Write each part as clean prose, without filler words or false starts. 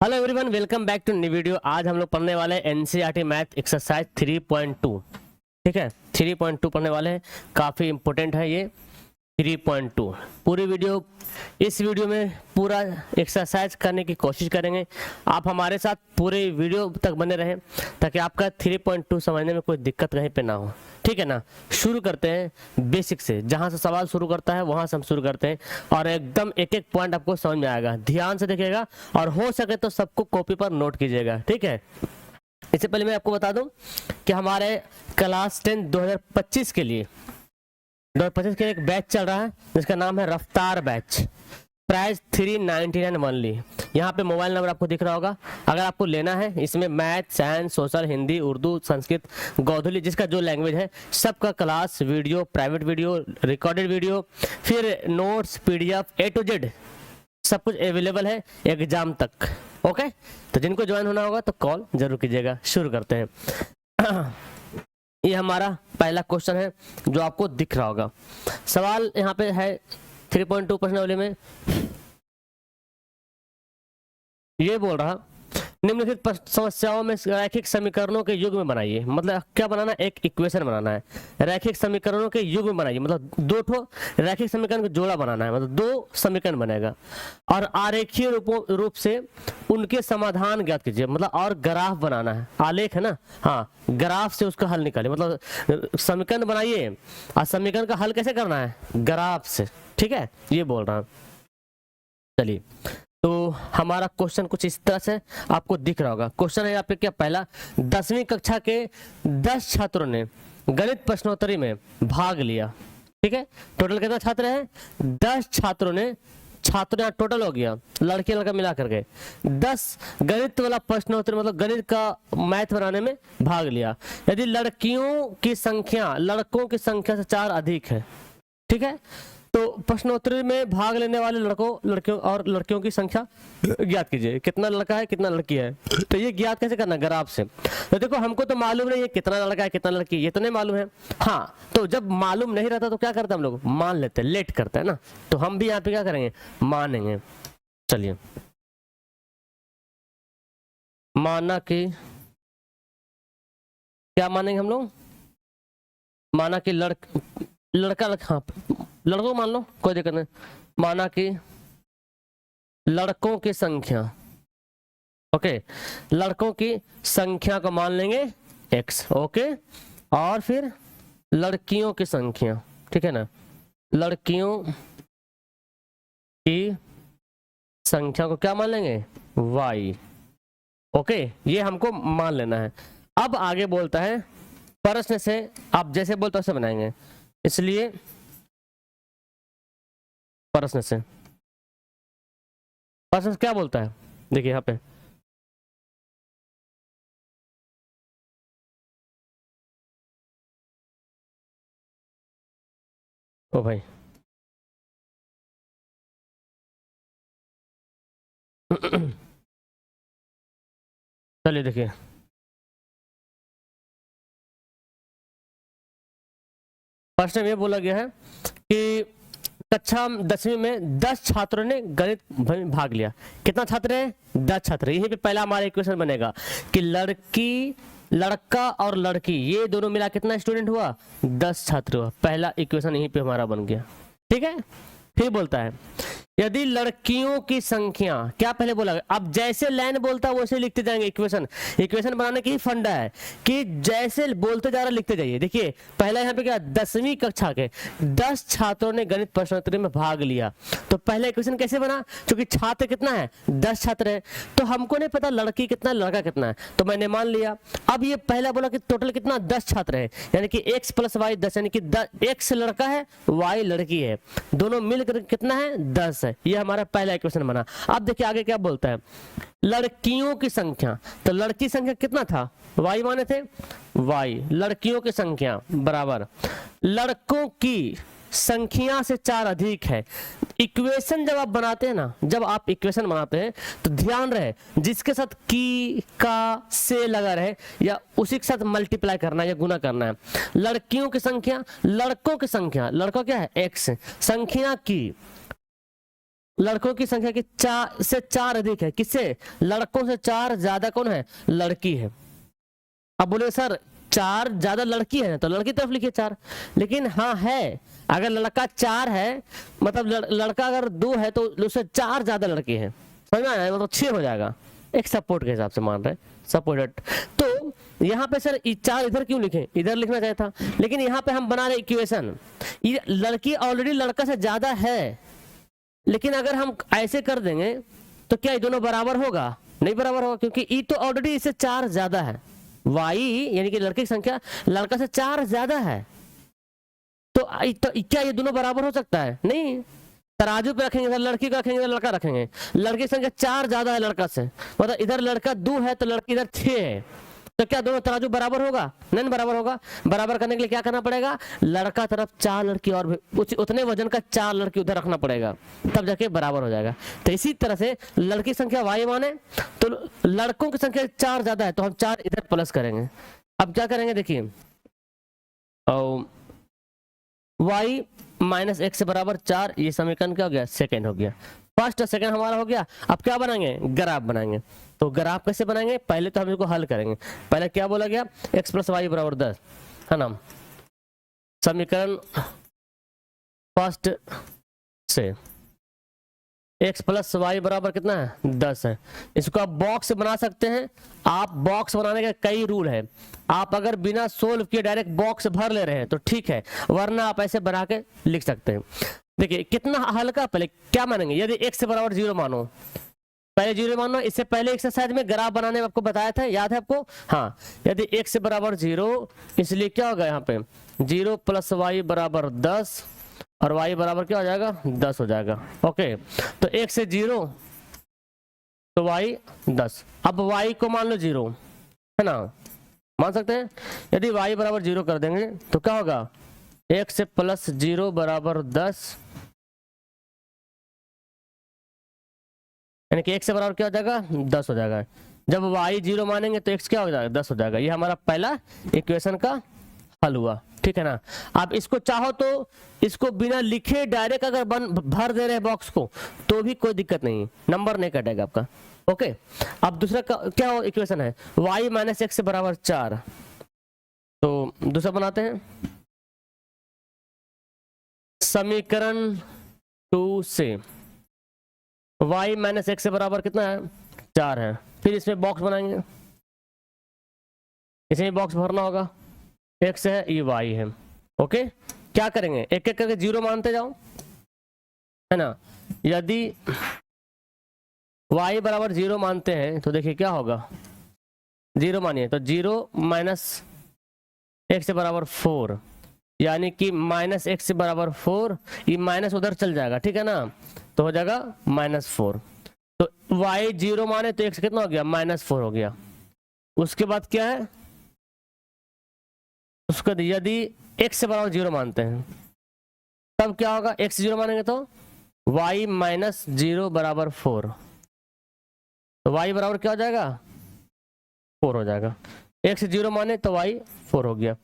Hello everyone, welcome back to new video. आज हम लोग पढ़ने वाले हैं एनसीईआरटी मैथ एक्सरसाइज 3.2। ठीक है, 3.2 पढ़ने वाले हैं। काफ़ी इंपॉर्टेंट है ये 3.2। पूरी वीडियो, इस वीडियो में पूरा एक्सरसाइज करने की कोशिश करेंगे। आप हमारे साथ पूरे वीडियो तक बने रहें ताकि आपका 3.2 समझने में कोई दिक्कत कहीं पे ना हो। ठीक है ना। शुरू करते हैं बेसिक से, जहां से सवाल शुरू करता है वहां से हम शुरू करते हैं और एकदम एक एक पॉइंट आपको समझ में आएगा। ध्यान से देखिएगा और हो सके तो सबको कॉपी पर नोट कीजिएगा। ठीक है। इससे पहले मैं आपको बता दूं कि हमारे क्लास 10 2025 के लिए 2025 के एक बैच चल रहा है जिसका नाम है रफ्तार बैच। Price 399 only. यहाँ पे मोबाइल नंबर आपको दिख रहा होगा। अगर आपको लेना है, इसमें math, science, social, Hindi, Urdu, Sanskrit, गोधुली, जिसका जो लैंग्वेज है सबका class video, private video, recorded video, फिर notes, PDF, A to Z सब कुछ अवेलेबल है एग्जाम तक। ओके, तो जिनको ज्वाइन होना होगा तो कॉल जरूर कीजिएगा। शुरू करते हैं। ये हमारा पहला क्वेश्चन है जो आपको दिख रहा होगा। सवाल यहाँ पे है 3.2 प्रश्नावली में। ये बोल रहा, निम्नलिखित समस्याओं में रैखिक समीकरणों के युग्म बनाइए। मतलब क्या बनाना, एक इक्वेशन बनाना है। रैखिक समीकरणों के युग्म बनाइए, मतलब दो ठो रैखिक समीकरण का जोड़ा बनाना है, मतलब दो समीकरण बनेगा और आरेखीय रूप से उनके समाधान ज्ञात कीजिए। मतलब और ग्राफ बनाना है, आलेख है ना, हाँ, ग्राफ से उसका हल निकालिए। मतलब समीकरण बनाइए और समीकरण का हल कैसे करना है, ग्राफ से। ठीक है, ये बोल रहा हूँ। चलिए, तो हमारा क्वेश्चन कुछ इस तरह से आपको दिख रहा होगा। क्वेश्चन है यहाँ पे क्या, पहला 10वीं कक्षा के 10 छात्रों ने गणित प्रश्नोत्तरी में भाग लिया। ठीक है, टोटल कितना छात्र है, 10 छात्रों ने, छात्र यहाँ टोटल हो गया, लड़के लड़का मिला करके 10 गणित वाला प्रश्नोत्तरी, मतलब गणित का मैथ बनाने में भाग लिया। यदि लड़कियों की संख्या लड़कों की संख्या से 4 अधिक है। ठीक है, तो प्रश्नोत्तरी में भाग लेने वाले लड़कियों और लड़कियों की संख्या ज्ञात कीजिए। कितना लड़का है कितना लड़की है, तो ये ज्ञात कैसे करना, ग्राफ से। तो देखो, हमको तो मालूम नहीं है कितना लड़का है कितना लड़की, ये तो नहीं मालूम है। हाँ, तो जब मालूम नहीं रहता तो क्या करते हम लोग, मान लेते, लेट करते हैं ना। तो हम भी यहाँ पे क्या करेंगे, मानेंगे। चलिए, माना कि क्या मानेंगे हम लोग, माना कि लड़का, हाँ, लड़कों मान लो, कोई दिक्कत नहीं। माना कि लड़कों की संख्या, ओके, लड़कों की संख्या को मान लेंगे x। ओके, और फिर लड़कियों की संख्या, ठीक है ना, लड़कियों की संख्या को क्या मान लेंगे, y। ओके, ये हमको मान लेना है। अब आगे बोलता है प्रश्न से, आप जैसे बोलते वैसे बनाएंगे, इसलिए प्रश्न से, प्रश्न क्या बोलता है, देखिए यहाँ पे, ओ भाई चलिए देखिए, प्रश्न में ये बोला गया है कि कक्षा 10वीं में 10 छात्रों ने गणित में भाग लिया। कितना छात्र है, 10 छात्र। यहीं पे पहला हमारा इक्वेशन बनेगा कि लड़की, लड़का और लड़की, ये दोनों मिला कितना स्टूडेंट हुआ, 10 छात्र हुआ। पहला इक्वेशन यहीं पे हमारा बन गया। ठीक है, फिर बोलता है यदि लड़कियों की संख्या, क्या पहले बोला, अब जैसे लाइन बोलता है वैसे लिखते जाएंगे। इक्वेशन, इक्वेशन बनाने की ही फंडा है कि जैसे बोलते जा रहा लिखते जाइए। देखिए, पहला यहाँ पे क्या, 10वीं कक्षा के 10 छात्रों ने गणित प्रश्नोत्तरी में भाग लिया। तो पहला इक्वेशन कैसे बना, क्योंकि छात्र कितना है, 10 छात्र है, तो हमको नहीं पता लड़की कितना लड़का कितना है, तो मैंने मान लिया। अब ये पहला बोला कि टोटल कितना, 10 छात्र है, यानी कि x + y 10, यानी कि x लड़का है y लड़की है, दोनों मिलकर कितना है, 10 है। ये हमारा पहला इक्वेशन बना। अब देखिए आगे क्या बोलता है, लड़कियों की संख्या, तो लड़की संख्या कितना था, y माने थे, y, लड़कियों की संख्या बराबर लड़कों की संख्या से 4 अधिक है। इक्वेशन जब आप बनाते हैं ना, जब आप इक्वेशन बनाते हैं तो ध्यान रहे जिसके साथ की, का, से लगा रहे या उसी के साथ मल्टीप्लाई करना है या गुना करना है। लड़कियों की संख्या, लड़कों की संख्या, लड़का क्या है x, संख्या की लड़कों की संख्या की 4 से 4 अधिक है। किससे? लड़कों से 4 ज्यादा कौन है? लड़की है। अब बोले सर 4 ज्यादा लड़की है तो लड़की तरफ लिखिए 4, लेकिन हाँ है, अगर लड़का 4 है मतलब लड़का अगर 2 है तो उससे 4 ज्यादा लड़के हैं, समझ में आया? मतलब 6 हो जाएगा, एक सपोर्ट के हिसाब से मान रहे सपोर्टेड। तो यहाँ पे सर 4 इधर क्यों लिखे? इधर लिखना चाहिए था, लेकिन यहाँ पे हम बना रहे इक्वेशन, लड़की ऑलरेडी लड़का से ज्यादा है, लेकिन अगर हम ऐसे कर देंगे तो क्या ये दोनों बराबर होगा? नहीं बराबर होगा, क्योंकि ई तो ऑलरेडी इससे 4 ज्यादा है, वाई यानी कि लड़के की संख्या लड़का से 4 ज्यादा है, तो क्या ये दोनों बराबर हो सकता है? नहीं। तराजू पे रखेंगे, लड़की को रखेंगे, लड़का रखेंगे, लड़की की संख्या 4 ज्यादा है लड़का से, मतलब इधर लड़का 2 है तो लड़की इधर 6 है, तो क्या दोनों तराजू बराबर होगा? नहीं बराबर होगा। बराबर करने के लिए क्या करना पड़ेगा? लड़का तरफ 4 लड़की और उतने वजन का 4 लड़की उधर रखना पड़ेगा, तब जाके बराबर हो जाएगा। तो इसी तरह से लड़की संख्या वाई माने तो लड़कों की संख्या 4 ज्यादा है तो हम 4 इधर प्लस करेंगे। अब क्या करेंगे देखिए, वाई माइनस एक्स बराबर 4, ये समीकरण क्या हो गया? सेकेंड हो गया। फर्स्ट और सेकंड हमारा हो गया। अब क्या बनाएंगे? ग्राफ बनाएंगे। तो ग्राफ कैसे बनाएंगे? पहले तो हम इसको हल करेंगे। पहले क्या बोला गया? x प्लस वाई बराबर 10 है ना, समीकरण फर्स्ट से x प्लस वाई बराबर कितना है? 10 है। इसको आप बॉक्स बना सकते हैं। आप बॉक्स बनाने के कई रूल है, आप अगर बिना सोल्व किए डायरेक्ट बॉक्स भर ले रहे हैं तो ठीक है, वरना आप ऐसे बना के लिख सकते हैं। देखिए कितना हल्का। पहले क्या मानेंगे? यदि x से बराबर 0 मानो, पहले 0 मानो। इससे पहले एक्सरसाइज में ग्राफ बनाने में आपको बताया था, याद है आपको? हाँ, यदि x से बराबर 0, इसलिए क्या होगा यहाँ पे? 0 प्लस वाई बराबर 10 और y बराबर क्या हो जाएगा? 10 हो जाएगा। ओके, तो x से 0 तो y 10। अब y को मान लो 0 है ना, मान सकते हैं। यदि y बराबर 0 कर देंगे तो क्या होगा? x से प्लस 0 बराबर 10, यानी कि x से बराबर क्या हो जाएगा? 10 हो जाएगा। जब y 0 मानेंगे तो x क्या हो जाएगा? 10 हो जाएगा। ये हमारा पहला इक्वेशन का हल हुआ, ठीक है ना। आप इसको चाहो तो इसको बिना लिखे डायरेक्ट अगर भर दे रहे हैं बॉक्स को तो भी कोई दिक्कत नहीं, नंबर नहीं कटेगा आपका। ओके, अब दूसरा क्या इक्वेशन है? y माइनस एक्स बराबर 4। तो दूसरा बनाते हैं, समीकरण 2 से y माइनस एक्स बराबर कितना है? 4 है। फिर इसमें बॉक्स बनाएंगे, इसमें बॉक्स भरना होगा। x है, ये y है। ओके, क्या करेंगे? एक एक करके 0 मानते जाओ, है ना। यदि y बराबर 0 मानते हैं तो देखिए क्या होगा? 0 मानिए तो 0 माइनस एक्स बराबर 4, यानी कि माइनस एक्स बराबर 4, ये माइनस उधर चल जाएगा, ठीक है ना, तो हो जाएगा -4। तो y 0 माने तो x कितना हो गया? -4 हो गया। उसके बाद क्या है? उसको यदि x से बराबर 0 मानते हैं तब क्या होगा? x 0 मानेंगे तो y माइनस 0 बराबर 4, तो y बराबर क्या हो जाएगा? 4 हो जाएगा। x 0 माने तो y 4 हो गया।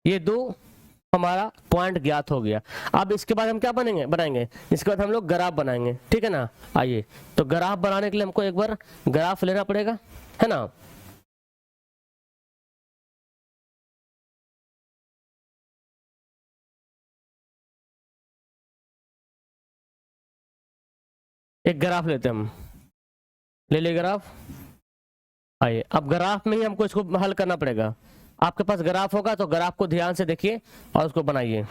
ये दो हमारा पॉइंट ज्ञात हो गया। अब इसके बाद हम क्या बनाएंगे? इसके बाद हम लोग ग्राफ बनाएंगे, ठीक है ना। आइए, तो ग्राफ बनाने के लिए हमको एक बार ग्राफ लेना पड़ेगा, है ना। एक ग्राफ लेते हैं हम, ले ले ग्राफ। आइए, अब ग्राफ में ही हमको इसको हल करना पड़ेगा। आपके पास ग्राफ होगा तो ग्राफ को ध्यान से देखिए और उसको बनाइए।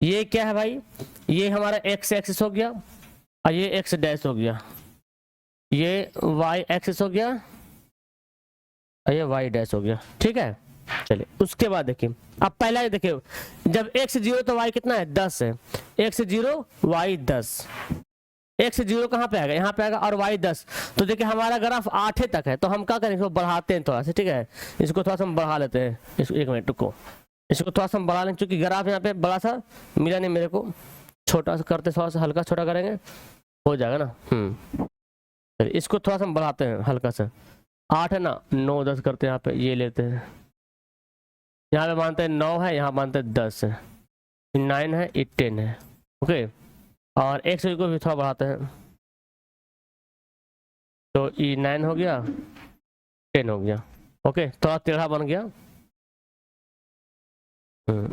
ये क्या है भाई? ये हमारा x एक्सिस हो गया और ये x डैश हो गया, ये y एक्सिस हो गया और ये y डैश हो गया, ठीक है। चलिए उसके बाद देखिए, अब पहला ये देखिए, जब x 0 तो y कितना है? 10 है। x 0 y 10, x 0 कहाँ पे आएगा? यहाँ पे आएगा, और y 10। तो देखिए हमारा ग्राफ 8 तक है, तो हम क्या करें? इसको बढ़ाते हैं थोड़ा सा, ठीक है। इसको थोड़ा सा हम बढ़ा लेते हैं, इसको 1 मिनट को, इसको थोड़ा सा हम बढ़ा लें, क्योंकि ग्राफ यहाँ पे बड़ा सा मिला नहीं मेरे को। छोटा सा करते, थोड़ा सा हल्का छोटा करेंगे, हो जाएगा ना। चलिए इसको थोड़ा सा हम बढ़ाते हैं हल्का सा। 8 है ना, 9 10 करते हैं। यहाँ पे ये लेते हैं, यहाँ पे मानते हैं 9 है, यहाँ मानते हैं 10 है, 9 है, 10 है। ओके, और एक्स को भी थोड़ा बढ़ाते हैं, तो ई 9 हो गया, 10 हो गया। ओके, थोड़ा टेढ़ा बन गया।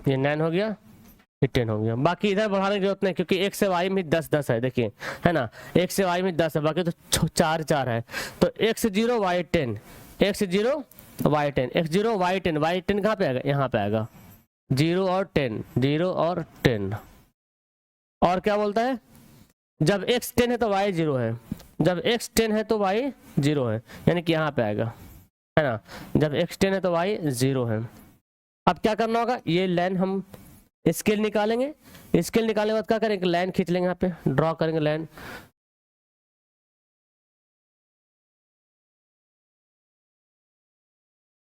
ये 9 हो गया, ये 10 हो गया। बाकी इधर बढ़ाने की जरूरत नहीं, क्योंकि x से y में 10 है, देखिए है ना, x से y में 10 है, बाकी तो 4 है। तो x 0 y 10, x 0 y 10, x 0 y 10, y 10 कहाँ पे आएगा, यहाँ पे आएगा। 0 और 10, 0 और 10। और क्या बोलता है, जब x 10 है तो y 0 है, जब x 10 है तो y 0 है, यानी कि यहाँ पे आएगा, है ना। जब x 10 है तो y 0 है। अब क्या करना होगा, ये लाइन हम स्केल निकालेंगे, स्केल निकालने के बाद क्या करेंगे, लाइन खींच लेंगे, यहाँ पे ड्रॉ करेंगे लाइन।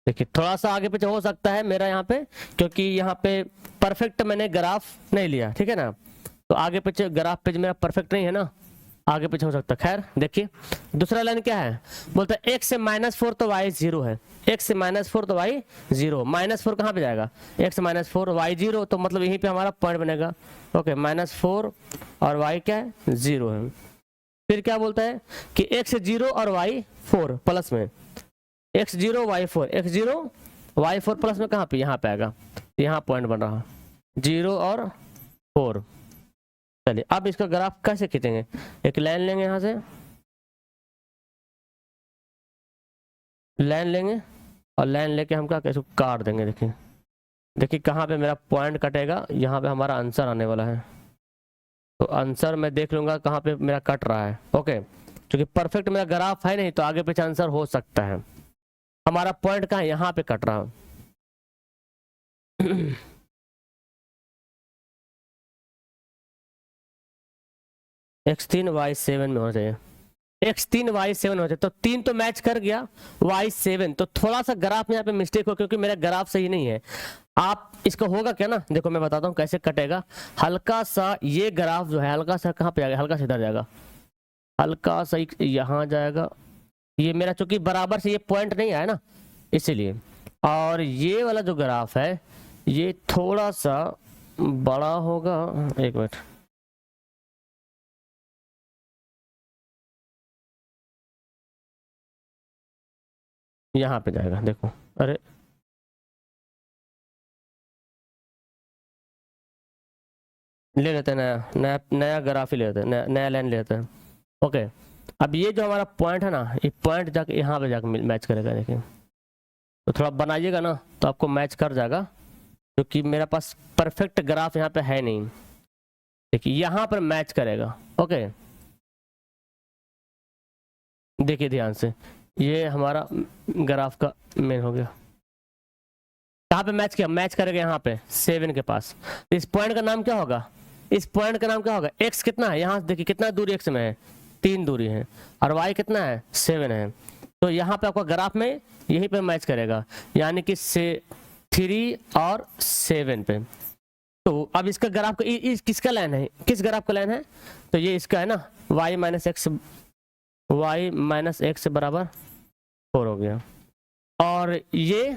देखिए थोड़ा सा आगे पीछे हो सकता है मेरा यहाँ पे, क्योंकि यहाँ पे परफेक्ट मैंने ग्राफ नहीं लिया, ठीक है ना, तो आगे पीछे ग्राफ पे मेरा परफेक्ट नहीं है ना, आगे पीछे हो सकता है। खैर देखिए दूसरा लाइन क्या है, बोलता है x से -4 तो y 0 है, x से -4 तो y 0, -4 कहाँ पे जाएगा, x -4 y 0, तो मतलब यहीं पे हमारा पॉइंट बनेगा। ओके, -4 और y क्या है, 0 है। फिर क्या बोलता है कि x 0 और y 4 प्लस में, x 0 y 4, x 0 y 4 plus में कहाँ पे, यहाँ पे आएगा, यहाँ पॉइंट बन रहा 0 और 4। चलिए अब इसका ग्राफ कैसे खींचेंगे, एक लाइन लेंगे, यहाँ से लाइन लेंगे और लाइन लेके हम क्या कैसे काट देंगे। देखिए देखिए कहाँ पे मेरा पॉइंट कटेगा, यहाँ पे हमारा आंसर आने वाला है, तो आंसर मैं देख लूंगा कहाँ पे मेरा कट रहा है। ओके, क्योंकि परफेक्ट मेरा ग्राफ है नहीं, तो आगे पीछे आंसर हो सकता है। हमारा पॉइंट कहाँ है, यहाँ पे कट रहा x3 y7 में होना चाहिए, x3 y7 होना चाहिए, तो 3 तो मैच कर गया, y7 तो थोड़ा सा ग्राफ में यहाँ पे मिस्टेक हो, क्योंकि मेरा ग्राफ सही नहीं है। आप इसका होगा क्या ना, देखो मैं बताता हूँ कैसे कटेगा। हल्का सा ये ग्राफ जो है, हल्का सा कहाँ पे जाएगा, हल्का सा इधर जाएगा, हल्का सा यहाँ जाएगा। ये मेरा चूंकि बराबर से ये पॉइंट नहीं आया ना, इसीलिए। और ये वाला जो ग्राफ है ये थोड़ा सा बड़ा होगा, एक मिनट, यहाँ पे जाएगा, देखो, अरे ले लेते हैं नया नया नया ग्राफ ही ले लेते हैं, नया लाइन ले लेते हैं। ओके, अब ये जो हमारा पॉइंट है ना, ये पॉइंट जाके यहाँ पे जाके मैच करेगा। देखिए तो थोड़ा बनाइएगा ना तो आपको मैच कर जाएगा, क्योंकि मेरे पास परफेक्ट ग्राफ यहाँ पे है नहीं। देखिए यहाँ पर मैच करेगा। ओके, देखिए ध्यान से, ये हमारा ग्राफ का मेन हो गया, कहाँ पे मैच किया, मैच करेगा यहाँ पे 7 के पास। तो इस पॉइंट का नाम क्या होगा, इस पॉइंट का नाम क्या होगा, x कितना है, यहाँ देखिए कितना दूरी x में है, 3 दूरी है, और y कितना है, 7 है। तो यहाँ पे आपका ग्राफ में यहीं पे मैच करेगा, यानी कि 3 और 7 पे। तो अब इसका ग्राफ का किसका लाइन है, किस ग्राफ का लाइन है, तो ये इसका है ना, y माइनस एक्स बराबर 4 हो गया, और ये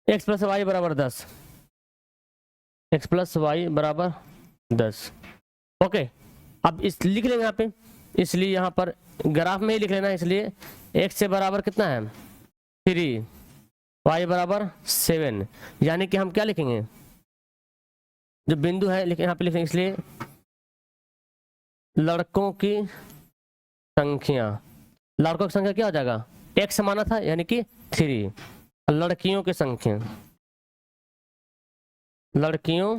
x प्लस वाई बराबर 10, x प्लस वाई बराबर 10। ओके, अब इस लिख लेंगे यहाँ पे, इसलिए यहाँ पर ग्राफ में ही लिख लेना, इसलिए x से बराबर कितना है 3, y बराबर 7, यानी कि हम क्या लिखेंगे, जो बिंदु है यहाँ पे लिखेंगे, इसलिए लड़कों की संख्या, लड़कों की संख्या क्या हो जाएगा, x माना था यानी कि 3, लड़कियों की संख्या, लड़कियों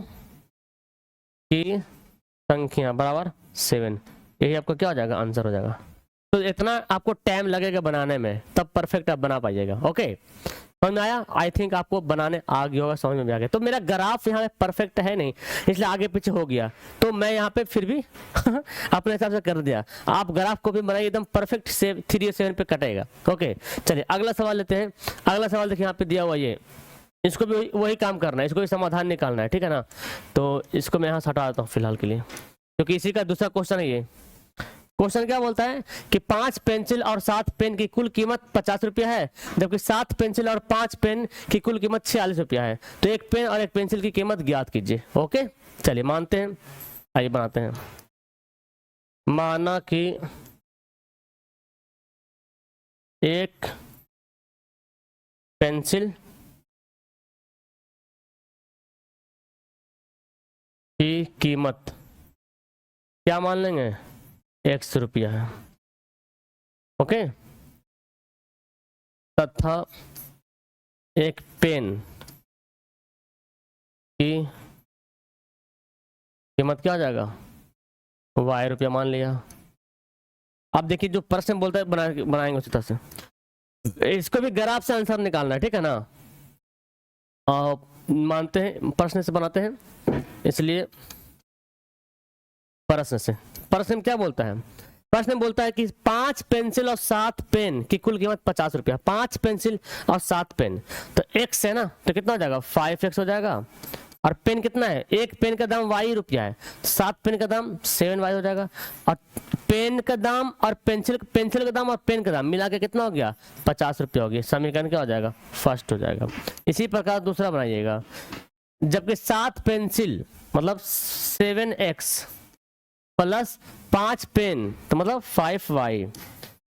की संख्या बराबर 7, यही आपको क्या हो जाएगा, आंसर हो जाएगा। तो इतना आपको टाइम लगेगा बनाने में, तब परफेक्ट आप बना पाइएगा। ओके, समझ में आया, आई थिंक आपको बनाने आ गया होगा, समझ में आ गया। तो मेरा ग्राफ यहाँ पे परफेक्ट है नहीं, इसलिए आगे पीछे हो गया, तो मैं यहाँ पे फिर भी अपने हिसाब से कर दिया। आप ग्राफ को भी बनाइए एकदम परफेक्ट, 3 और 7 पे कटेगा। ओके, चलिए अगला सवाल लेते हैं। अगला सवाल देखिए यहाँ पे दिया हुआ, ये इसको भी वही काम करना है, इसको भी समाधान निकालना है, ठीक है ना। तो इसको मैं यहाँ से हटा देता हूँ फिलहाल के लिए, क्योंकि इसी का दूसरा क्वेश्चन है ये। क्वेश्चन क्या बोलता है कि 5 पेंसिल और 7 पेन की कुल कीमत 50 रुपया है, जबकि 7 पेंसिल और 5 पेन की कुल कीमत 46 रुपया है। तो एक पेन और एक पेंसिल की कीमत ज्ञात कीजिए। ओके, चलिए मानते हैं, आइए बनाते हैं। माना कि एक पेंसिल की कीमत क्या मान लेंगे, 100 रुपया है। ओके, तथा एक पेन की कीमत क्या आ जाएगा, ₹y मान लिया। अब देखिए जो प्रश्न बोलता है बनाएंगे उसी तरह से, इसको भी ग्राफ से आंसर निकालना है, ठीक है ना। मानते हैं प्रश्न से बनाते हैं, इसलिए प्रश्न से। प्रश्न क्या बोलता है, प्रश्न बोलता है कि 5 पेंसिल और 7 पेन की कुल कीमत 50 रुपया। 5 पेंसिल और 7 पेन, तो x है ना, तो कितना हो जाएगा, 5x हो जाएगा। और पेन कितना है, एक पेन का दाम ₹y है, 7 पेन का दाम 7y हो जाएगा। और पेन का दाम और पेंसिल का दाम और पेन का दाम मिला के कितना हो गया, 50 रुपया हो गया। समीकरण क्या हो जाएगा, फर्स्ट हो जाएगा। इसी प्रकार दूसरा बनाइएगा, जबकि 7 पेंसिल मतलब 7x प्लस 5 पेन तो मतलब 5y,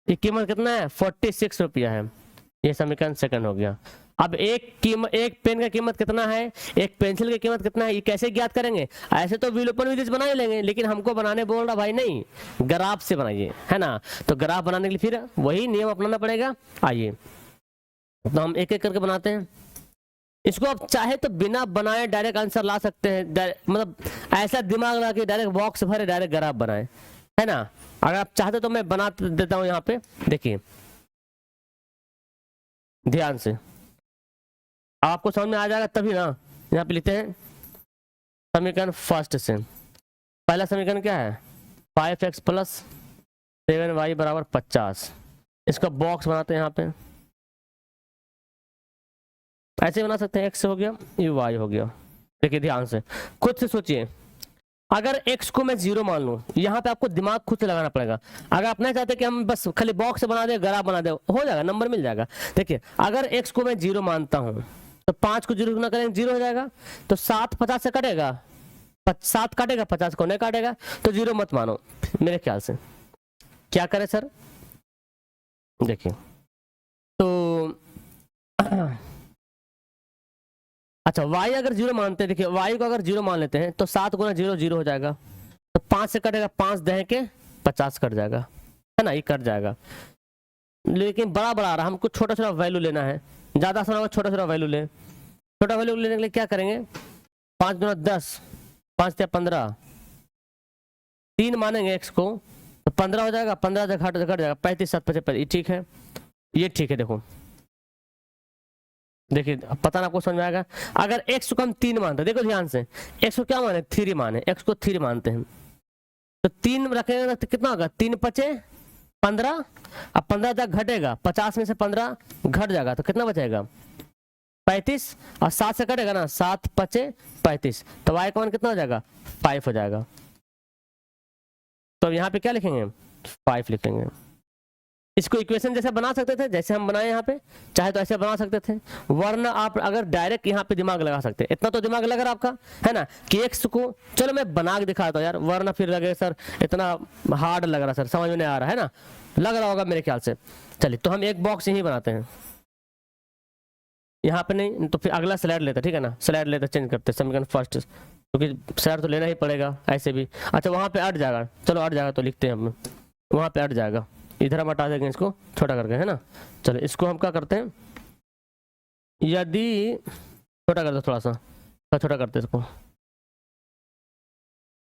ये कीमत कितना है, 46 रुपया है। ये समीकरण सेकंड हो गया। अब एक पेन का कीमत कितना है, एक पेंसिल की कीमत कितना है, ये कैसे ज्ञात करेंगे। ऐसे तो विलोपन विधि से बना ही लेंगे, लेकिन हमको बनाने बोल रहा भाई नहीं, ग्राफ से बनाइए, है ना। तो ग्राफ बनाने के लिए फिर वही नियम अपनाना पड़ेगा। आइए तो हम एक एक करके बनाते हैं। इसको आप चाहे तो बिना बनाए डायरेक्ट आंसर ला सकते हैं, मतलब ऐसा दिमाग लगा के डायरेक्ट बॉक्स भरे डायरेक्ट ग्राफ बनाए, है ना। अगर आप चाहते तो मैं बना देता हूं। यहाँ पे देखिए ध्यान से, आपको समझ में आ जाएगा तभी ना। यहाँ पे लिखते हैं समीकरण फर्स्ट से। पहला समीकरण क्या है, 5x प्लस 7y बराबर 50। इसका बॉक्स बनाते हैं यहाँ पे, ऐसे बना सकते हैं, x हो गया, ये y हो गया। देखिए ध्यान से, खुद से सोचिए, अगर x को मैं 0 मान लूं, यहाँ पे आपको दिमाग खुद से लगाना पड़ेगा। अगर आप नहीं चाहते कि हम बस खाली बॉक्स बना दे, ग्राफ बना दे, हो जाएगा, नंबर मिल जाएगा। देखिए अगर x को मैं 0 मानता हूं तो 5 को 0 गुना करेंगे 0 हो जाएगा। तो 7 50 से कटेगा, 7 काटेगा, 50 को नहीं काटेगा, तो 0 मत मानो मेरे ख्याल से। क्या करें सर, देखिए तो अच्छा y अगर 0 मानते हैं, देखिए y को अगर 0 मान लेते हैं तो 7 गुना 0 0 हो जाएगा। तो 5 से कटेगा, 5 दहे के 50 कट जाएगा, है ना, ये कट जाएगा। लेकिन बड़ा बड़ा आ रहा, हमको छोटा छोटा वैल्यू लेना है, ज्यादा आसान होगा छोटा छोटा वैल्यू ले। छोटा वैल्यू लेने के लिए क्या करेंगे, 5 गुना 10, 5 या 15, 3 मानेंगे x को तो 15 हो जाएगा, 15 से घट जाएगा 35, 7 55, ये ठीक है, ये ठीक है। देखो देखिए पता ना आपको समझ में आएगा। अगर x को हम 3 मानते हैं, देखो ध्यान से, x को क्या माने, 3 माने, x को 3 मानते हैं, तो 3 रखेंगे तो कितना होगा, 3 पचे 15, अब 15 तक घटेगा, 50 में से 15 घट जाएगा तो कितना बचेगा, 35, और 7 से कटेगा ना, 7 पचे 35, तो y का मान कितना हो जाएगा, 5 हो जाएगा। तो यहाँ पे क्या लिखेंगे, 5 लिखेंगे। इसको इक्वेशन जैसे बना सकते थे, जैसे हम बनाए यहाँ पे, चाहे तो ऐसे बना सकते थे, वरना आप अगर डायरेक्ट यहाँ पे दिमाग लगा सकते हैं। इतना तो दिमाग लग रहा आपका, है ना, कि एक्स को, चलो मैं बना के दिखाता हूँ यार, वरना फिर लगे सर इतना हार्ड लग रहा, सर समझ में नहीं आ रहा, है ना, लग रहा होगा मेरे ख्याल से। चलिए तो हम एक बॉक्स यही बनाते हैं, यहाँ पे नहीं तो फिर अगला स्लाइड लेते, ठीक है ना, स्लाइड लेते चेंज करते समीकरण फर्स्ट, क्योंकि स्लाइड तो लेना ही पड़ेगा ऐसे भी। अच्छा वहाँ पे अट जाएगा, चलो अट जाएगा तो लिखते हैं हम, वहाँ पे अट जाएगा, इधर हम हटा देंगे इसको छोटा करके, है ना। चलो इसको हम क्या करते हैं, यदि छोटा करते थोड़ा सा, छोटा करते इसको,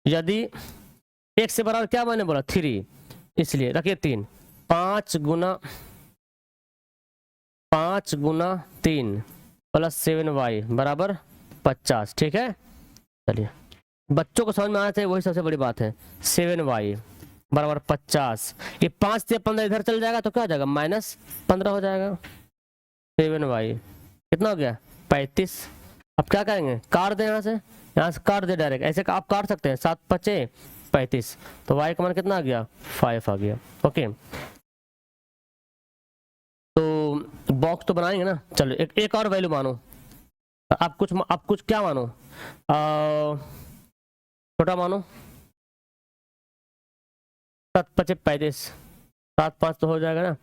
यदि एक से बराबर क्या मैंने बोला 3, इसलिए रखिए 3, 5 गुना 3 प्लस 7y बराबर 50, ठीक है। चलिए बच्चों को समझ में आना चाहिए, वही सबसे बड़ी बात है। 7y बराबर 50, ये 5 से 15 इधर चल जाएगा तो क्या हो जाएगा, -15 हो जाएगा। 7y कितना हो गया, 35। अब क्या करेंगे, काट दे, यहाँ से काट दे डायरेक्ट, ऐसे आप काट सकते हैं, 7 पचे 35, तो y का मान कितना आ गया, 5 आ गया। ओके तो बॉक्स तो बनाएंगे ना। चलो एक और वैल्यू मानो, आप कुछ क्या मानो, छोटा मानो, 7 5 35, 7 5 तो हो जाएगा ना,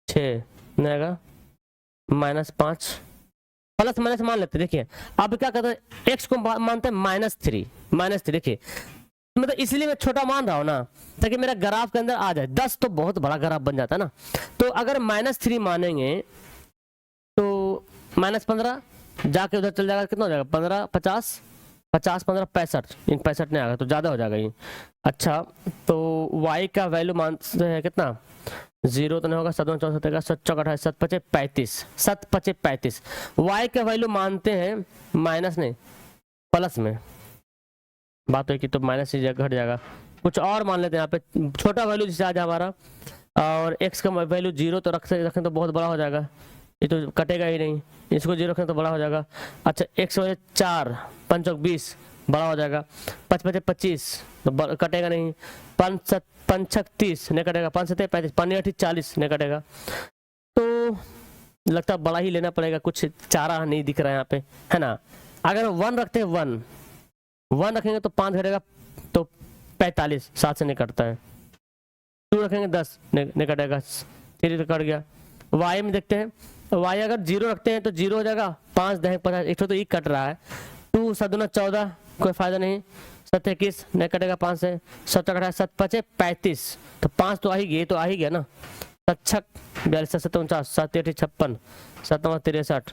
6 जाएगा, -5 प्लस माइनस मान लेते हैं। देखिए अब क्या करते हैं, x को मानते हैं -3, -3। देखिए मतलब इसलिए मैं छोटा मान रहा हूँ ना, ताकि मेरा ग्राफ के अंदर आ जाए। 10 तो बहुत बड़ा ग्राफ बन जाता है ना, तो अगर -3 मानेंगे तो -15 जाके उधर चल जाएगा, कितना हो जाएगा, 15 50, 50 15 65, 65 नहीं आएगा तो ज़्यादा हो जाएगा ये। अच्छा तो y का वैल्यू मानते हैं कितना, 0 तो नहीं होगा, 7 64 का 7 चौक 28, 7 5 35, 7 5 35। y का वैल्यू मानते हैं माइनस नहीं प्लस में, बात है कि तो माइनस से घट जाएगा। कुछ और मान लेते हैं यहाँ पे, छोटा वैल्यू जैसे आ जाए हमारा, और x का वैल्यू 0 तो रखें तो बहुत बड़ा हो जाएगा, ये तो कटेगा ही नहीं, इसको 0 रखें तो बड़ा हो जाएगा। अच्छा x वजह 4 5 चौक 20 बड़ा हो जाएगा, 5 5 25 तो कटेगा नहीं, 5 7 5 6 30 नहीं कटेगा, 5 7 35, 5 8 40 नहीं कटेगा। तो लगता है बड़ा ही लेना पड़ेगा, कुछ चारा नहीं दिख रहा है यहाँ पे, है ना। अगर 1 रखते हैं, 1 रखेंगे तो 5 घटेगा तो 45, 7 से नहीं कटता है। 2 रखेंगे 10 नहीं कटेगा, 3 तो कट गया। y में देखते हैं, y अगर 0 रखते हैं तो 0 हो जाएगा, 5 10 50, एक तो ये कट रहा है, 2 7 2 14 कोई फायदा नहीं, 7 21 नहीं कटेगा 5 से, 7 28 7 5 35 तो 5 तो आ ही गया, तो आ ही गया ना, 7 6 42 7 49 7 8 56 7 9 63,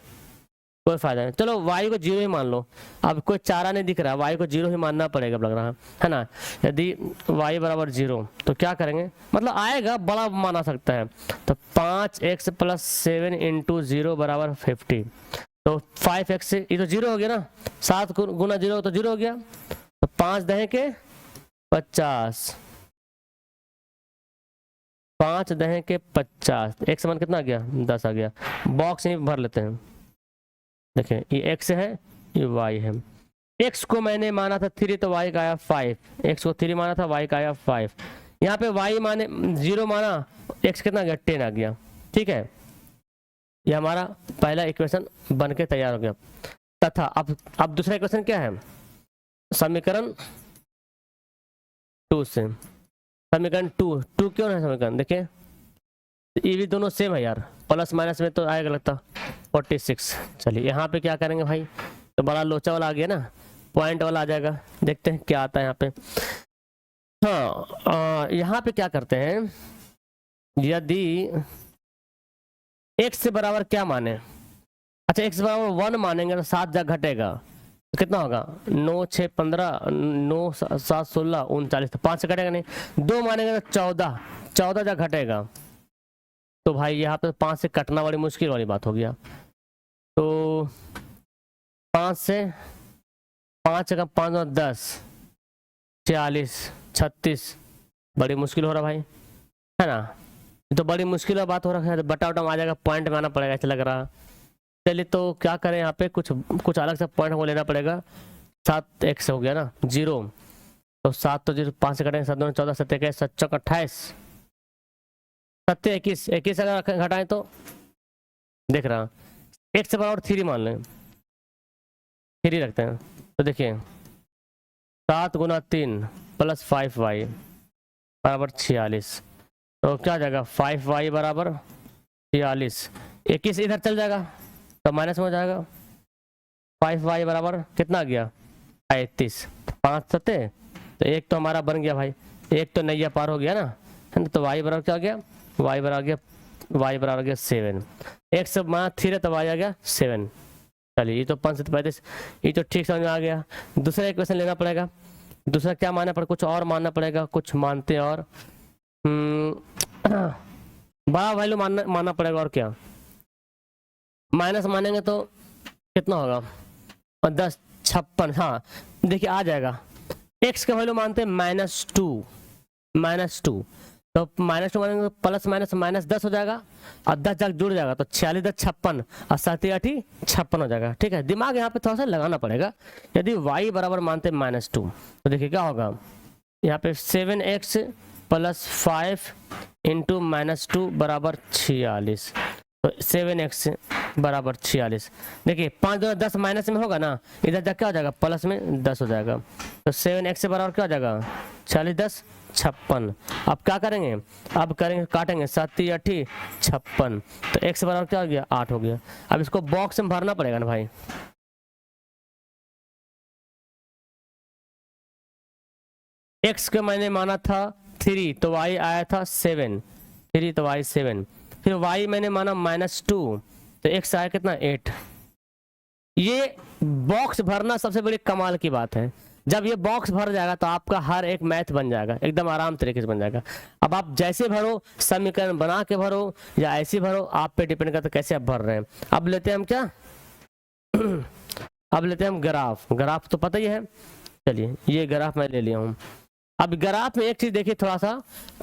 कोई फायदा नहीं। चलो y को 0 ही मान लो, अब कोई चारा नहीं दिख रहा, y को 0 ही मानना पड़ेगा लग रहा है ना। यदि y बराबर 0 तो क्या करेंगे, मतलब आएगा बड़ा माना सकता है, तो 5x + 7 × 0 = 50, तो 5x ये तो 0 हो गया ना, 7 गुना 0 तो 0 हो गया, तो 5 10 के 50, 5 10 के 50, x मान कितना आ गया, 10 आ गया। बॉक्स में भर लेते हैं, देखें ये x है ये y है, x को मैंने माना था 3 तो y का आया 5, x को 3 माना था y का आया 5, यहाँ पे y माने 0 माना, x कितना गया 10 आ गया, ठीक है। ये हमारा पहला इक्वेशन बन के तैयार हो गया। तथा अब दूसरा इक्वेशन क्या है, समीकरण 2 से, समीकरण 2 क्यों है समीकरण, देखिए ये भी दोनों सेम है यार, प्लस माइनस में तो आएगा लगता 46। चलिए यहाँ पे क्या करेंगे भाई, तो बड़ा लोचा वाला आ गया ना, पॉइंट वाला आ जाएगा, देखते हैं क्या आता है यहाँ पे। हाँ यहाँ पे क्या करते हैं, यदि x से बराबर क्या माने, अच्छा x बराबर 1 मानेंगे तो 7 जा घटेगा तो कितना होगा, 9 6 15 9 7 16 39, तो 5 से घटेगा नहीं, 2 मानेंगे तो 14 जा घटेगा, तो भाई यहाँ पे 5 से कटना बड़ी मुश्किल वाली बात हो गया। तो 5 से 5 का 5 और 10 46 36 बड़ी मुश्किल हो रहा भाई, है ना, तो बड़ी मुश्किल बात हो रहा है, बटा आ जाएगा, पॉइंट में आना पड़ेगा ऐसा लग रहा। चलिए तो क्या करें, यहाँ पे कुछ अलग सा पॉइंट हमको लेना पड़ेगा। 7x हो गया ना 0, तो 7 तो 0 5 से कटेंगे, 7 2 14 7 21 7 चौक 28 7 21 21 अगर घटाएं तो देख रहा, x से बराबर 3 मान लें, 3 रखते हैं, तो देखिए 7 गुना 3 + 5y बराबर 46, तो क्या आ जाएगा 5y बराबर 46, 21 इधर चल जाएगा तो माइनस में हो जाएगा, 5y बराबर कितना आ गया 35, 5 सत्ते तो 1 तो हमारा बन गया भाई, 1 तो नैया पार हो गया ना, है ना, तो y बराबर क्या आ गया, y बराबर आ गया 7, एक सब माना 3 है तो y आ गया 7। चलिए ये तो 5 से 35 ये तो ठीक समझ में आ गया। दूसरा इक्वेशन लेना पड़ेगा, दूसरा क्या मानना पड़ेगा, कुछ और मानना पड़ेगा, कुछ मानते हैं और बड़ा वैल्यू मानना पड़ेगा, और क्या माइनस मानेंगे तो कितना होगा, और 10 56, हाँ देखिए आ जाएगा, x का वैल्यू मानते हैं -2, तो -2 मानेंगे तो प्लस माइनस 10 हो जाएगा, और 10 जाकर जुड़ जाएगा तो 46 10 56 और 7 8 56 हो जाएगा, ठीक है। दिमाग यहाँ पे थोड़ा सा लगाना पड़ेगा। यदि y बराबर मानते हैं -2 तो देखिए क्या होगा, यहाँ पे 7x + 5 × -2 बराबर 46, तो 7x बराबर 46, देखिए 5 2 10 माइनस में होगा ना, इधर जा क्या हो जाएगा प्लस में 10 हो जाएगा, तो 7x से बराबर क्या हो जाएगा 40 10 56। अब क्या करेंगे, अब करेंगे काटेंगे 7 8 56, तो x बराबर क्या हो गया 8 हो गया। अब इसको बॉक्स में भरना पड़ेगा ना भाई। x का मैंने माना था 3 तो y आया था 7, 3 तो y 7, फिर y मैंने माना -2 तो x आया कितना 8। ये बॉक्स भरना सबसे बड़ी कमाल की बात है। जब ये बॉक्स भर जाएगा तो आपका हर एक मैथ बन जाएगा, एकदम आराम तरीके से बन जाएगा। अब आप जैसे भरो, समीकरण बना के भरो या ऐसे भरो, आप पे डिपेंड करता है कैसे आप भर रहे हैं। अब लेते हैं हम क्या अब लेते हैं हम ग्राफ। ग्राफ तो पता ही है, चलिए ये ग्राफ मैं ले लिया हूँ। अब ग्राफ में एक चीज देखिए थोड़ा सा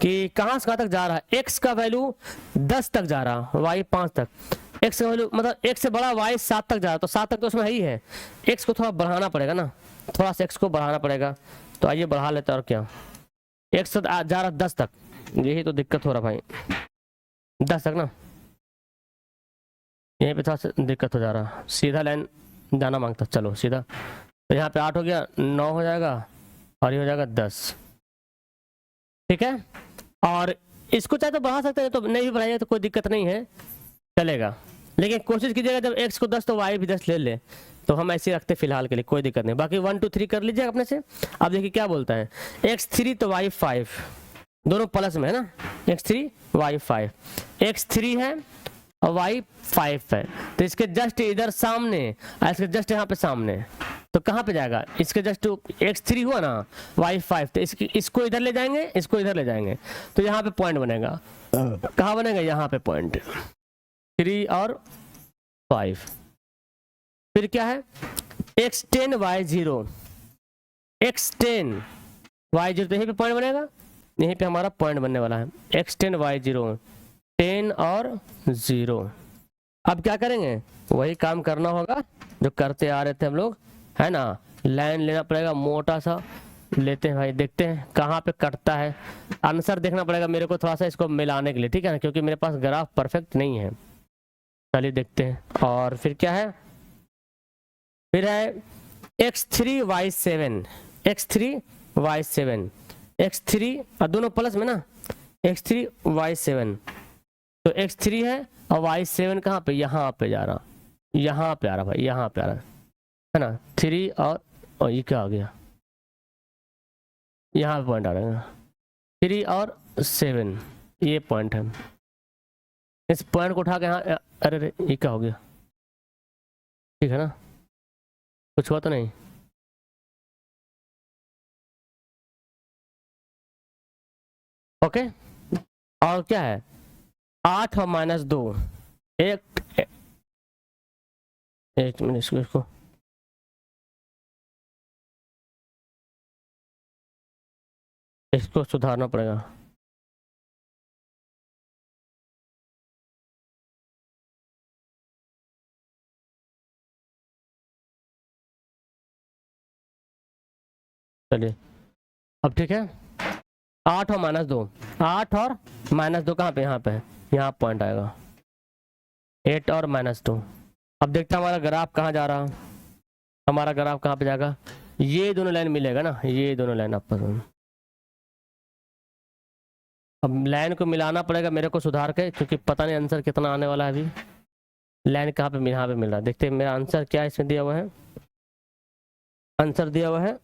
कि कहाँ से कहाँ तक जा रहा है। x का वैल्यू 10 तक जा रहा, y 5 तक, x का वैल्यू मतलब x से बड़ा y 7 तक जा रहा, तो 7 तक तो उसमें है ही है। x को थोड़ा बढ़ाना पड़ेगा ना, थोड़ा सा x को बढ़ाना पड़ेगा, तो आइए बढ़ा लेते हैं। और क्या x से जा रहा 10 तक, यही तो दिक्कत हो रहा भाई, 10 तक ना, यहीं पे थोड़ा सा दिक्कत हो जा रहा, सीधा लाइन जाना मांगता। चलो सीधा, तो यहाँ पे 8 हो गया, 9 हो जाएगा और ये हो जाएगा 10, ठीक है। और इसको चाहे तो बढ़ा सकते हैं, तो नहीं भी बढ़ाइए तो कोई दिक्कत नहीं है, चलेगा। लेकिन कोशिश कीजिएगा जब x को 10 तो y भी 10 ले ले, तो हम ऐसे रखते फिलहाल के लिए, कोई दिक्कत नहीं। बाकी 1 2 3 कर लीजिएगा अपने से। अब देखिए क्या बोलता है, x3 तो y 5, दोनों प्लस में है ना, x3 y 5, x3 है और y 5 है, तो इसके जस्ट इधर सामने और इसके जस्ट यहाँ पे सामने, तो कहाँ पे जाएगा, इसके जस्ट x3 हुआ ना, y 5, तो इसको इधर ले जाएंगे, इसको इधर ले जाएंगे, तो यहाँ पे पॉइंट बनेगा। कहाँ बनेगा, यहाँ पे पॉइंट 3 और 5। फिर क्या है, x10 y0, x10 y0, तो यहीं पे पॉइंट बनेगा, यहीं पे हमारा पॉइंट बनने वाला है, x10 y0, 10 और 0। अब क्या करेंगे, वही काम करना होगा जो करते आ रहे थे हम लोग, है ना। लाइन लेना पड़ेगा, मोटा सा लेते हैं भाई, देखते हैं कहाँ पे कटता है। आंसर देखना पड़ेगा मेरे को थोड़ा सा इसको मिलाने के लिए, ठीक है ना, क्योंकि मेरे पास ग्राफ परफेक्ट नहीं है। चलिए देखते हैं। और फिर क्या है, फिर है x3 y7, x3 y7, x3 और दोनों प्लस में ना, x3 y7, तो x3 है और y7 कहाँ पे, यहाँ पे जा रहा, यहाँ पे आ रहा भाई, यहाँ पे आ रहा है ना, 3 और ये क्या आ गया, यहाँ पे पॉइंट आ रहा है 3 और 7, ये पॉइंट है। इस पॉइंट को उठा के यहाँ, अरे ये क्या हो गया, ठीक है ना, कुछ हुआ तो नहीं, ओके। और क्या है, 8 और -2, एक मिनट इसको सुधारना पड़ेगा। चलिए अब ठीक है, 8 और -2, 8 और -2 कहाँ पे, यहाँ पे है, यहाँ पॉइंट आएगा 8 और -2। अब देखते हैं हमारा ग्राफ कहाँ जा रहा, हमारा ग्राफ कहाँ पे जाएगा, ये दोनों लाइन मिलेगा ना, ये दोनों लाइन आपस में। अब लाइन को मिलाना पड़ेगा मेरे को सुधार के, क्योंकि पता नहीं आंसर कितना आने वाला है अभी। लाइन कहाँ पे, यहाँ पे मिल रहा है, देखते हैं मेरा आंसर क्या इसमें दिया हुआ है। आंसर दिया हुआ है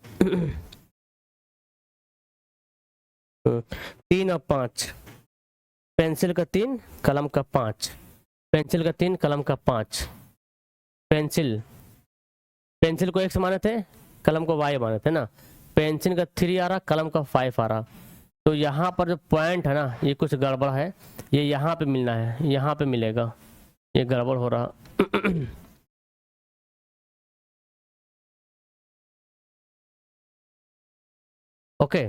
3 और 5, पेंसिल का 3 कलम का 5, पेंसिल का 3 कलम का 5, पेंसिल को x माने थे, कलम को y माने थे ना, पेंसिल का 3 आ रहा, कलम का 5 आ रहा, तो यहाँ पर जो पॉइंट है ना, ये कुछ गड़बड़ है, ये यहाँ पे मिलना है, यहाँ पे मिलेगा, ये गड़बड़ हो रहा ओके।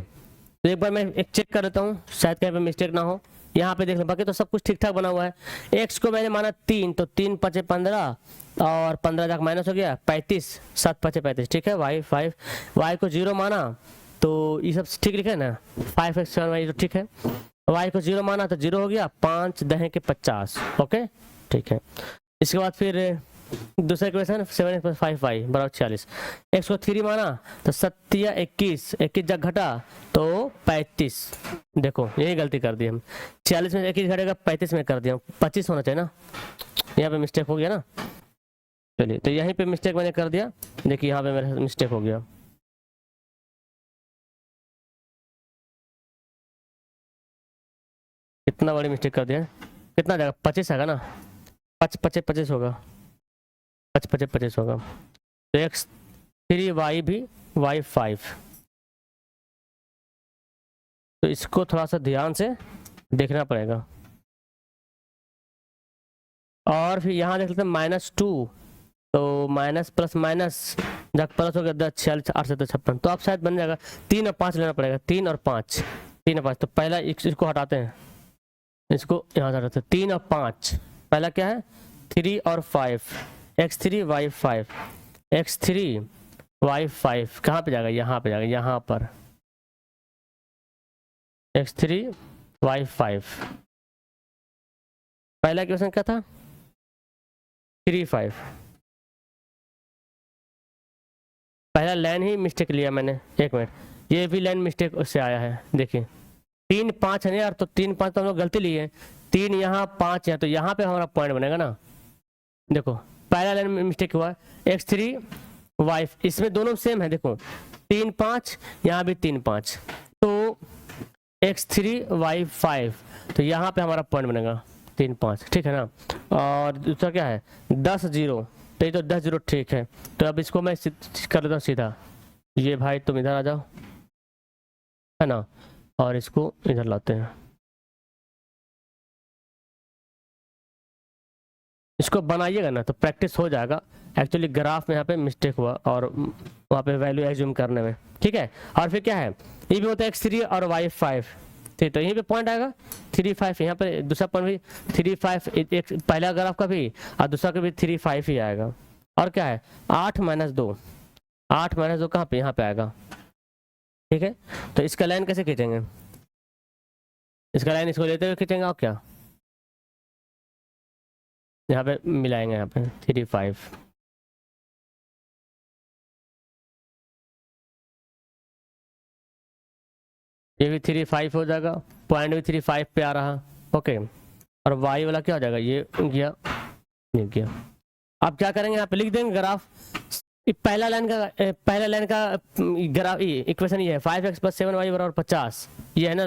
तो एक बार मैं एक चेक कर लेता हूँ, शायद कहीं पे मिस्टेक ना हो। यहाँ पे देख लो, बाकी तो सब कुछ ठीक ठाक बना हुआ है। x को मैंने माना 3, तो 3 5 15 और 15 तक माइनस हो गया 35, 7 5 35, ठीक है। y 5, y को 0 माना तो ये सब ठीक लिखा है ना, 5x 7y तो ठीक है। y को 0 माना तो 0 हो गया, 5 10 के 50, ओके ठीक है। इसके बाद फिर दूसरा इक्वेशन 7x+5y बराबर 46। x को 3 माना तो 7 या 21, 21 जब घटा तो 35। देखो यही गलती कर दी हम, 46 में 21 घटेगा 35 में कर दिया, 25 होना चाहिए ना, यहाँ पे मिस्टेक हो गया ना। चलिए तो यहीं पे मिस्टेक मैंने कर दिया, देखिए यहाँ पे मेरा मिस्टेक हो गया। कितना बड़ी मिस्टेक कर दिया, कितना जाएगा 25 आएगा ना, 25 होगा, 25 होगा। तो x3 y भी y5, तो इसको थोड़ा सा ध्यान से देखना पड़ेगा। और फिर यहाँ देख लेते हैं -2, तो माइनस प्लस माइनस जब प्लस हो गया 10, 46, 8 से 56, तो आप शायद बन जाएगा 3 और 5 लेना पड़ेगा, 3 और 5, 3 और 5। तो पहला इसको हटाते हैं, इसको यहाँ से हटाते हैं, 3 और 5, पहला क्या है 3 और 5, x3 y5, x3 y5 कहाँ पे जाएगा, यहाँ पे जाएगा, यहाँ पर x3 y5। पहला क्वेश्चन क्या था 3 5, पहला लाइन ही मिस्टेक लिया मैंने, 1 मिनट, ये भी लाइन मिस्टेक उससे आया है। देखिए 3 5 है ना यार, तो 3 5 तो हम लोग गलती लिए हैं, 3 यहाँ 5 है, तो यहाँ पे हमारा पॉइंट बनेगा ना। देखो पहला लाइन में मिस्टेक हुआ है x3 y, इसमें दोनों सेम है, देखो 3 5, यहाँ भी 3 5, तो x3 y5, तो यहाँ पे हमारा पॉइंट बनेगा 3 5, ठीक है ना। और दूसरा क्या है 10 0, तो ये तो 10 0 ठीक है। तो अब इसको मैं कर देता हूँ सीधा, ये भाई तुम इधर आ जाओ, है ना, और इसको इधर लाते हैं, इसको बनाइएगा ना तो प्रैक्टिस हो जाएगा। एक्चुअली ग्राफ में यहाँ पे मिस्टेक हुआ और वहाँ पे वैल्यू एज्यूम करने में, ठीक है। और फिर क्या है, ये भी होता है x3 और y5, ठीक, तो यहीं पे पॉइंट आएगा 3 5, यहाँ पे दूसरा पॉइंट भी 3 5, एक पहला ग्राफ का भी और दूसरा का भी 3 5 ही आएगा। और क्या है 8 -2, 8 -2 कहाँ पे, यहाँ पे आएगा, ठीक है। तो इसका लाइन कैसे खींचेंगे, इसका लाइन इसको लेते हुए खींचेंगे, और क्या यहाँ पे मिलाएंगे, यहाँ पे 3 5, ये भी 3 5 हो जाएगा, पॉइंट भी 3 5 पे आ रहा, ओके। और वाई वाला क्या हो जाएगा, ये गया, ये गया। अब क्या करेंगे, यहाँ पे लिख देंगे ग्राफ, पहला लाइन का ग्राफ इक्वेशन ये है 5x + 7y = 50, ये है ना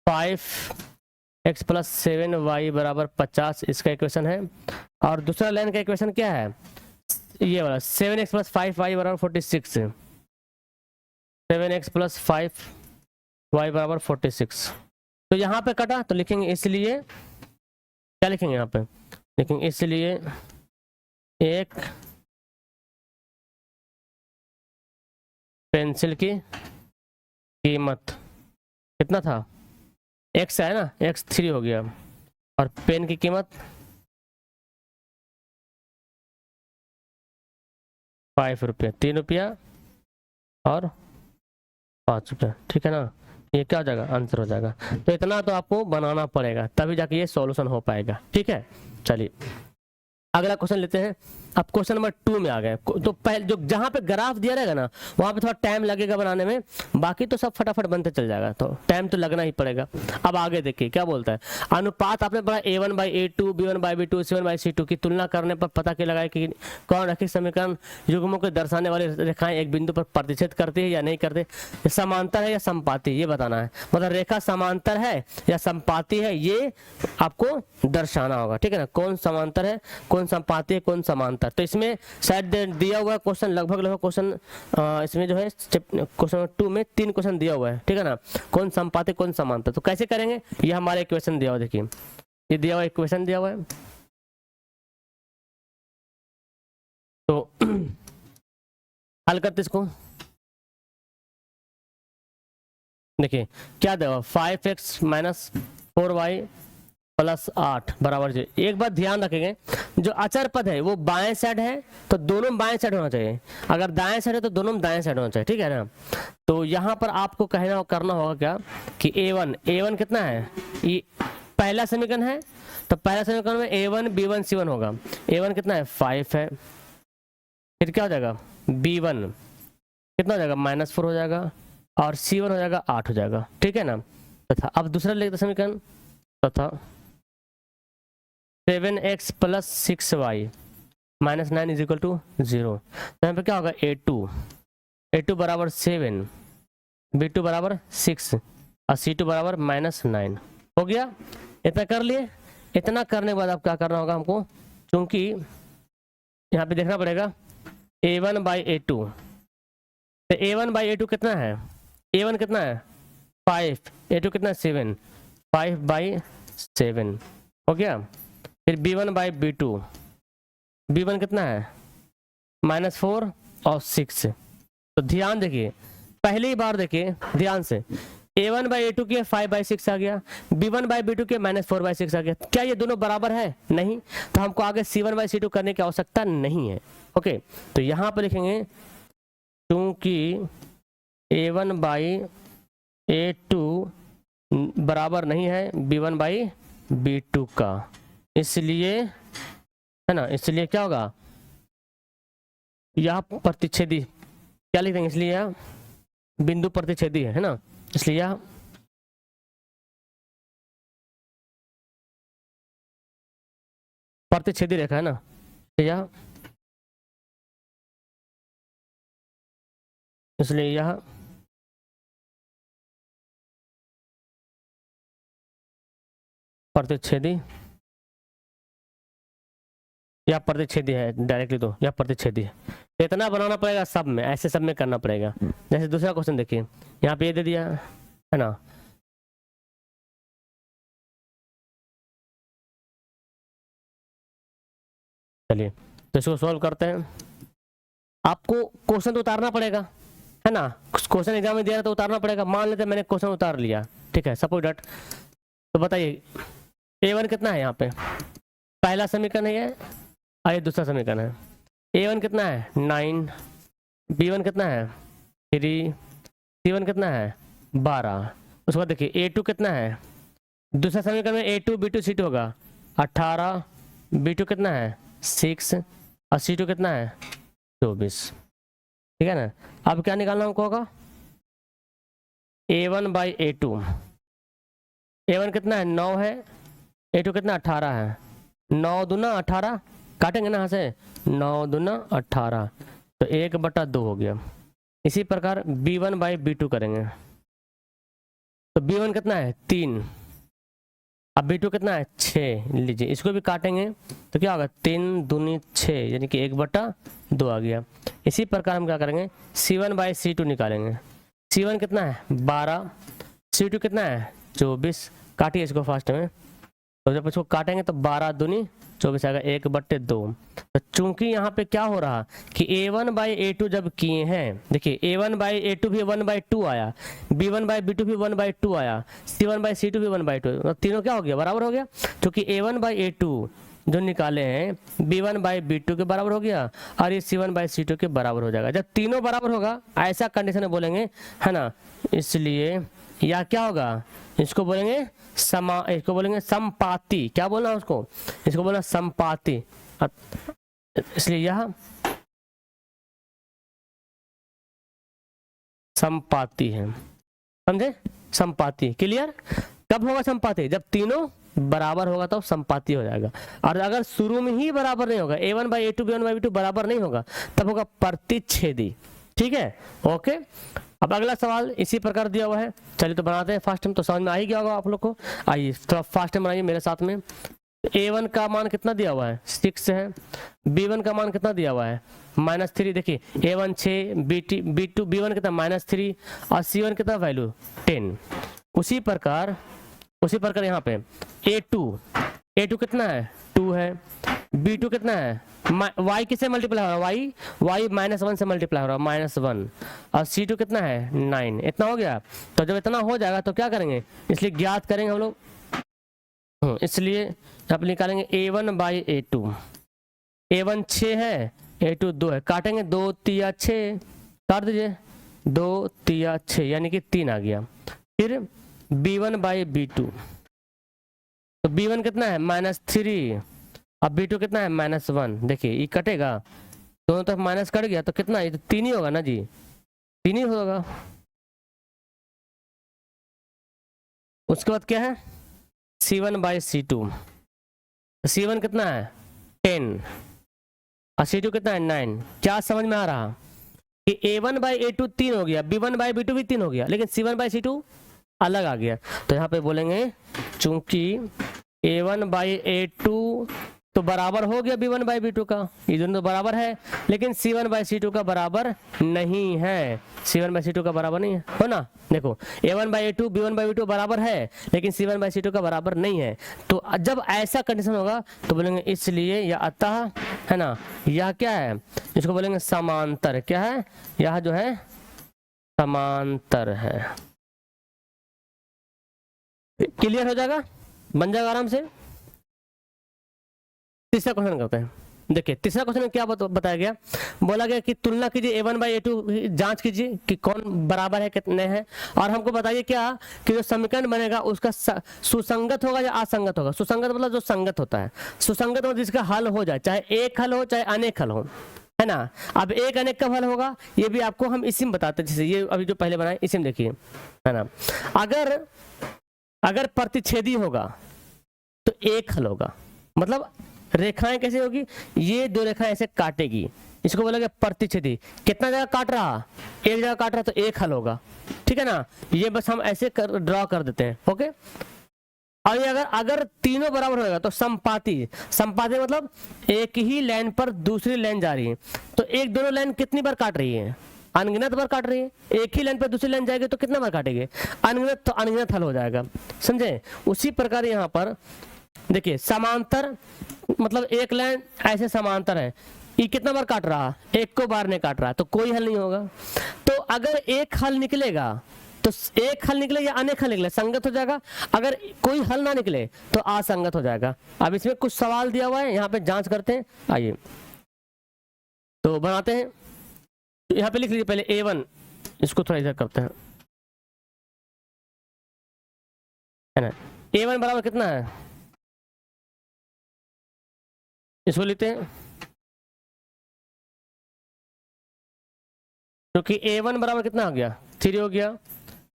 5x + 7y = 50, इसका इक्वेशन है। और दूसरा लाइन का इक्वेशन क्या है, ये वाला 7x + 5y = 46, 7x + 5y = 46। तो यहाँ पे कटा तो लिखेंगे, इसलिए क्या लिखेंगे, यहाँ पे लिखेंगे इसलिए एक पेंसिल की कीमत कितना था, x है ना, x3 हो गया, और पेन की कीमत 5 रुपये, 3 रुपया और 5 रुपये, ठीक है ना। ये क्या हो जाएगा, आंसर हो जाएगा। तो इतना तो आपको बनाना पड़ेगा, तभी जाके ये सॉल्यूशन हो पाएगा, ठीक है। चलिए अगला क्वेश्चन लेते हैं। अब क्वेश्चन नंबर 2 में आ गए, तो पहले जो जहां पे ग्राफ दिया रहेगा ना वहां पे थोड़ा टाइम लगेगा बनाने में, बाकी तो सब फटाफट बनते चल जाएगा, तो टाइम तो लगना ही पड़ेगा। अब आगे देखिए क्या बोलता है, अनुपात आपने पढ़ा a1/a2, b1/b2, c1/c2 की तुलना करने पर पता क्या लगाए कि कौन रैखिक समीकरण युग्मों को दर्शाने वाली रेखाएं एक बिंदु पर प्रतिच्छेद करती है या नहीं करते, समांतर है या समपाती, ये बताना है। मतलब रेखा समांतर है या समपाती है, ये आपको दर्शाना होगा, ठीक है ना। कौन समांतर है, कौन समपाती है, कौन समांतर। तो इसमें शायद दिया हुआ क्वेश्चन लगभग क्वेश्चन इसमें जो है क्वेश्चन नंबर 2 में 3 क्वेश्चन दिया हुआ है, ठीक है ना। कौन समपाती, कौन समांतर, तो कैसे करेंगे, ये हमारे इक्वेशन दिया हुआ, देखिए ये दिया हुआ इक्वेशन दिया हुआ है। तो हल करते इसको, देखिए क्या दिया हुआ 5x - 4y + 8 = 0। एक बात ध्यान रखेंगे, जो अचर पद है वो बाएं साइड है तो दोनों बाएं साइड होना चाहिए, अगर दाएं साइड है तो दोनों दाएं साइड होना चाहिए, ठीक है ना। तो यहाँ पर आपको करना होगा क्या कि a1 कितना है, ये पहला समीकरण है, तो पहला समीकरण में a1 b1 c1 होगा। a1 कितना है 5 है, फिर क्या हो जाएगा b1 कितना हो जाएगा -4 हो जाएगा, और c1 हो जाएगा 8 हो जाएगा, ठीक है ना। तथा अब दूसरा लिखते समीकरण, तथा 7x + 6y - 9 = 0। तो यहाँ पे क्या होगा a2 बराबर 7, b2 बराबर 6 और c2 बराबर -9 हो गया। इतना कर लिए। इतना करने के बाद अब क्या करना होगा हमको, क्योंकि यहाँ पे देखना पड़ेगा a1/a2, तो a1/a2 कितना है, a1 कितना है 5, a2 कितना है 7, 5/7 हो गया। फिर b1/b2, b1 कितना है -4 और 6। तो ध्यान देखिए, पहली बार देखिए ध्यान से, a1/a2 के 5/6 आ गया, b1/b2 के -4/6 आ गया। क्या ये दोनों बराबर है? नहीं। तो हमको आगे c1/c2 करने की आवश्यकता नहीं है। ओके, तो यहाँ पर लिखेंगे क्योंकि a1/a2 बराबर नहीं है b1/b2 का, इसलिए है ना, इसलिए क्या होगा यह प्रतिच्छेदी, क्या लिख देंगे, इसलिए यह बिंदु प्रतिच्छेदी है ना, इसलिए यह प्रतिच्छेदी रेखा है ना, यह इसलिए यह प्रतिच्छेदी या प्रतिच्छेदी है, डायरेक्टली तो या प्रतिच्छेदी है। तो इतना बनाना पड़ेगा सब में, ऐसे सब में करना पड़ेगा। जैसे दूसरा क्वेश्चन देखिए, यहाँ पे ये दे दिया है ना, चलिए तो इसको सॉल्व करते हैं। आपको क्वेश्चन तो उतारना पड़ेगा है ना, क्वेश्चन एग्जाम में दिया तो उतारना पड़ेगा। मान लेते मैंने क्वेश्चन उतार लिया, ठीक है, सपोज डैट। तो बताइए a1 कितना है, यहाँ पे पहला समीकरण है ये, और ये दूसरा समीकरण है। a1 कितना है 9, b1 कितना है 3, c1 कितना है 12। उसके बाद देखिए a2 कितना है, दूसरा समीकरण में a2 b2 c2 होगा 18, b2 कितना है 6 और c2 कितना है 24, ठीक है ना। अब क्या निकालना हमको होगा a1/a2, a1 कितना है 9 है, a2 कितना 18 है, 9 दूना 18 काटेंगे ना यहाँ से, 9 दूना 18, तो 1/2 हो गया। इसी प्रकार b1/b2 करेंगे, तो b1 कितना है 3, अब b2 कितना है 6, लीजिए इसको भी काटेंगे तो क्या होगा 3 दूनी 6, यानी कि 1/2 आ गया। इसी प्रकार हम क्या करेंगे c1/c2 निकालेंगे। c1 कितना है 12, c2 कितना है 24, काटिए इसको फास्ट में, तो जब इसको काटेंगे तो 12 दूनी 24 आएगा 1/2। तो चूंकि यहाँ पे क्या हो रहा कि a1/a2 जब किए हैं, देखिए a1/a2 भी 1/2 आया, b1/b2 भी 1/2 आया, c1/c2 भी 1/2, तो तीनों क्या हो गया बराबर हो गया। क्योंकि a1/a2 जो निकाले हैं b1/b2 के बराबर हो गया, और ये c1/c2 के बराबर हो जाएगा। जब तीनों बराबर होगा ऐसा कंडीशन में बोलेंगे है ना, इसलिए या क्या होगा, इसको बोलेंगे इसको बोलेंगे समपाती। क्या बोलना है उसको, इसको बोलना समपाती। इसलिए यह समपाती है, समझे, समपाती। क्लियर। कब होगा समपाती, जब तीनों बराबर होगा तो समपाती हो जाएगा। और अगर शुरू में ही बराबर नहीं होगा, a1/a2 b1/b2 बराबर नहीं होगा, तब होगा प्रतिच्छेदी। ठीक है, ओके। अब अगला सवाल इसी प्रकार दिया हुआ है, चलिए तो बनाते हैं फास्ट में, तो समझ में आ ही गया होगा आप लोग को। आइए थोड़ा फास्ट में बनाइए मेरे साथ में। a1 का मान कितना दिया हुआ है 6 है, b1 का मान कितना दिया हुआ है -3। देखिए a1 6, b1 कितना -3 और c1 कितना वैल्यू 10। उसी प्रकार यहाँ पे a2 कितना है 2 है, b2 कितना है y किससे मल्टीप्लाई हो रहा है, y -1 से मल्टीप्लाई हो रहा है -1, और c2 कितना है 9। इतना हो गया। तो जब इतना हो जाएगा तो क्या करेंगे, इसलिए ज्ञात करेंगे हम लोग, इसलिए आप निकालेंगे a1/a2। a1 6 है, a2 2 है, काटेंगे 2 3 6, काट दीजिए 2 3 6, यानी कि 3 आ गया। फिर b1/b2, तो B1 कितना है -3, अब B2 कितना है -1। देखिए ये कटेगा, दोनों तरफ माइनस कट गया तो कितना, ये तो 3 ही होगा ना जी, 3 ही होगा। उसके बाद क्या है C1/C2, C1 कितना है 10 और C2 कितना है 9। क्या समझ में आ रहा कि A1/A2 3 हो गया, B1/B2 भी 3 हो गया, लेकिन C1/C2 अलग आ गया। तो यहाँ पे बोलेंगे चूंकि A1/A2 तो बराबर हो गया B1/B2 का, ये दोनों तो बराबर है, लेकिन C1/C2 का बराबर नहीं है, C1/C2 का बराबर नहीं है, हो ना। देखो A1/A2 B1/B2 बराबर है, लेकिन C1/C2 का बराबर नहीं है। तो जब ऐसा कंडीशन होगा तो बोलेंगे इसलिए या अतः, है ना, यह क्या है, इसको बोलेंगे समांतर। क्या है, यह जो है समांतर है। क्लियर हो जाएगा, बन जाएगा आराम से। तीसरा क्वेश्चन करते हैं। देखिए तीसरा क्वेश्चन में क्या बताया गया, बोला गया कि तुलना कीजिए A1/A2, जांच कीजिए कि कौन बराबर है कितने हैं, और हमको बताइए क्या कि जो समीकरण बनेगा उसका सुसंगत होगा या असंगत होगा। सुसंगत मतलब जो संगत होता है, सुसंगत मतलब जिसका हल हो जाए, चाहे एक हल हो चाहे अनेक हल हो, है ना। अब एक अनेक का हल होगा ये भी आपको हम इसी में बताते हैं, जैसे ये अभी जो पहले बनाए इसी में देखिए, है ना। अगर प्रतिच्छेदी होगा तो एक हल होगा, मतलब रेखाएं कैसे होगी, ये दो रेखाएं ऐसे काटेगी, इसको बोला गया प्रतिच्छेदी। कितना जगह काट रहा, एक जगह काट रहा, तो एक हल होगा, ठीक है ना। ये बस हम ऐसे ड्रॉ कर देते हैं, ओके। और ये अगर तीनों बराबर होगा तो संपाती। संपाती मतलब एक ही लाइन पर दूसरी लाइन जा रही है, तो एक दोनों लाइन कितनी बार काट रही है, अनगिनत बार काट रही है। एक ही लाइन पर दूसरी लाइन जाएगी तो कितना बार काटेंगे, अनगिनत, तो अनगिनत हल हो जाएगा, समझे। उसी प्रकार यहाँ पर देखिए समांतर मतलब एक लाइन ऐसे समांतर है, ये कितना बार काट रहा, एक को बार नहीं काट रहा, तो कोई हल नहीं होगा। तो अगर एक हल निकलेगा तो एक हल निकले या अनेक हल निकले, संगत हो जाएगा। अगर कोई हल ना निकले तो असंगत हो जाएगा। अब इसमें कुछ सवाल दिया हुआ है, यहाँ पे जांच करते हैं, आइए तो बनाते हैं। यहाँ पे लिख लीजिए पहले A1, इसको थोड़ा इधर करते हैं, है ना। A1 बराबर कितना है, इसको लिखते हैं, क्योंकि A1 बराबर कितना हो गया 3 हो गया,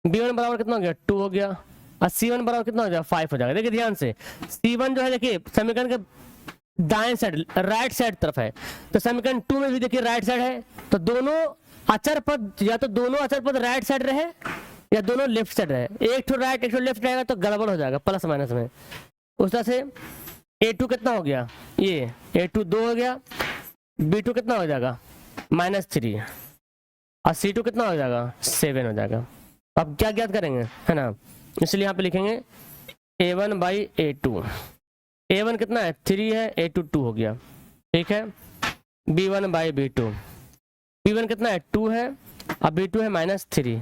B1 बराबर कितना हो गया 2 हो गया, और C1 बराबर कितना हो जाएगा 5 हो जाएगा। देखिए ध्यान से, C1 जो है देखिए समीकरण के दाएं साइड राइट साइड तरफ है, तो समीकरण 2 में भी देखिए राइट साइड है, तो दोनों अचर पद या तो दोनों अचर पद राइट साइड रहे या दोनों लेफ्ट साइड रहे। एक तो राइट एक तो लेफ्ट रहेगा तो गड़बड़ हो जाएगा प्लस माइनस में। उस तरह से A2 कितना हो गया, ये A2 2 हो गया, B2 कितना हो जाएगा -3, और C2 कितना हो जाएगा 7 हो जाएगा। अब क्या ज्ञात करेंगे, है ना, इसलिए यहाँ पे लिखेंगे A1/A2। A1 कितना है 3 है, A2 2 हो गया, ठीक है। B1/B2, B1 कितना है 2 है, अब B2 है -3,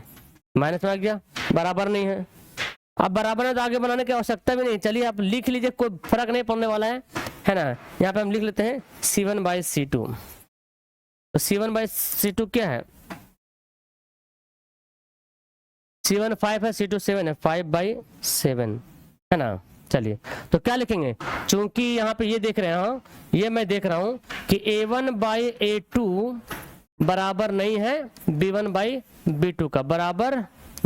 माइनस में आ गया, बराबर नहीं है। अब बराबर है तो आगे बनाने की आवश्यकता भी नहीं, चलिए आप लिख लीजिए, कोई फर्क नहीं पड़ने वाला है ना। यहाँ पे हम लिख लेते हैं C1/C2। तो C1/C2 क्या है, C1 5 है, C2 7 है, 5/7, है ना। चलिए तो क्या लिखेंगे, चूंकि यहाँ पे ये देख रहे हैं, ये मैं देख रहा हूं कि A1/A2 बराबर नहीं है B1/B2 का, बराबर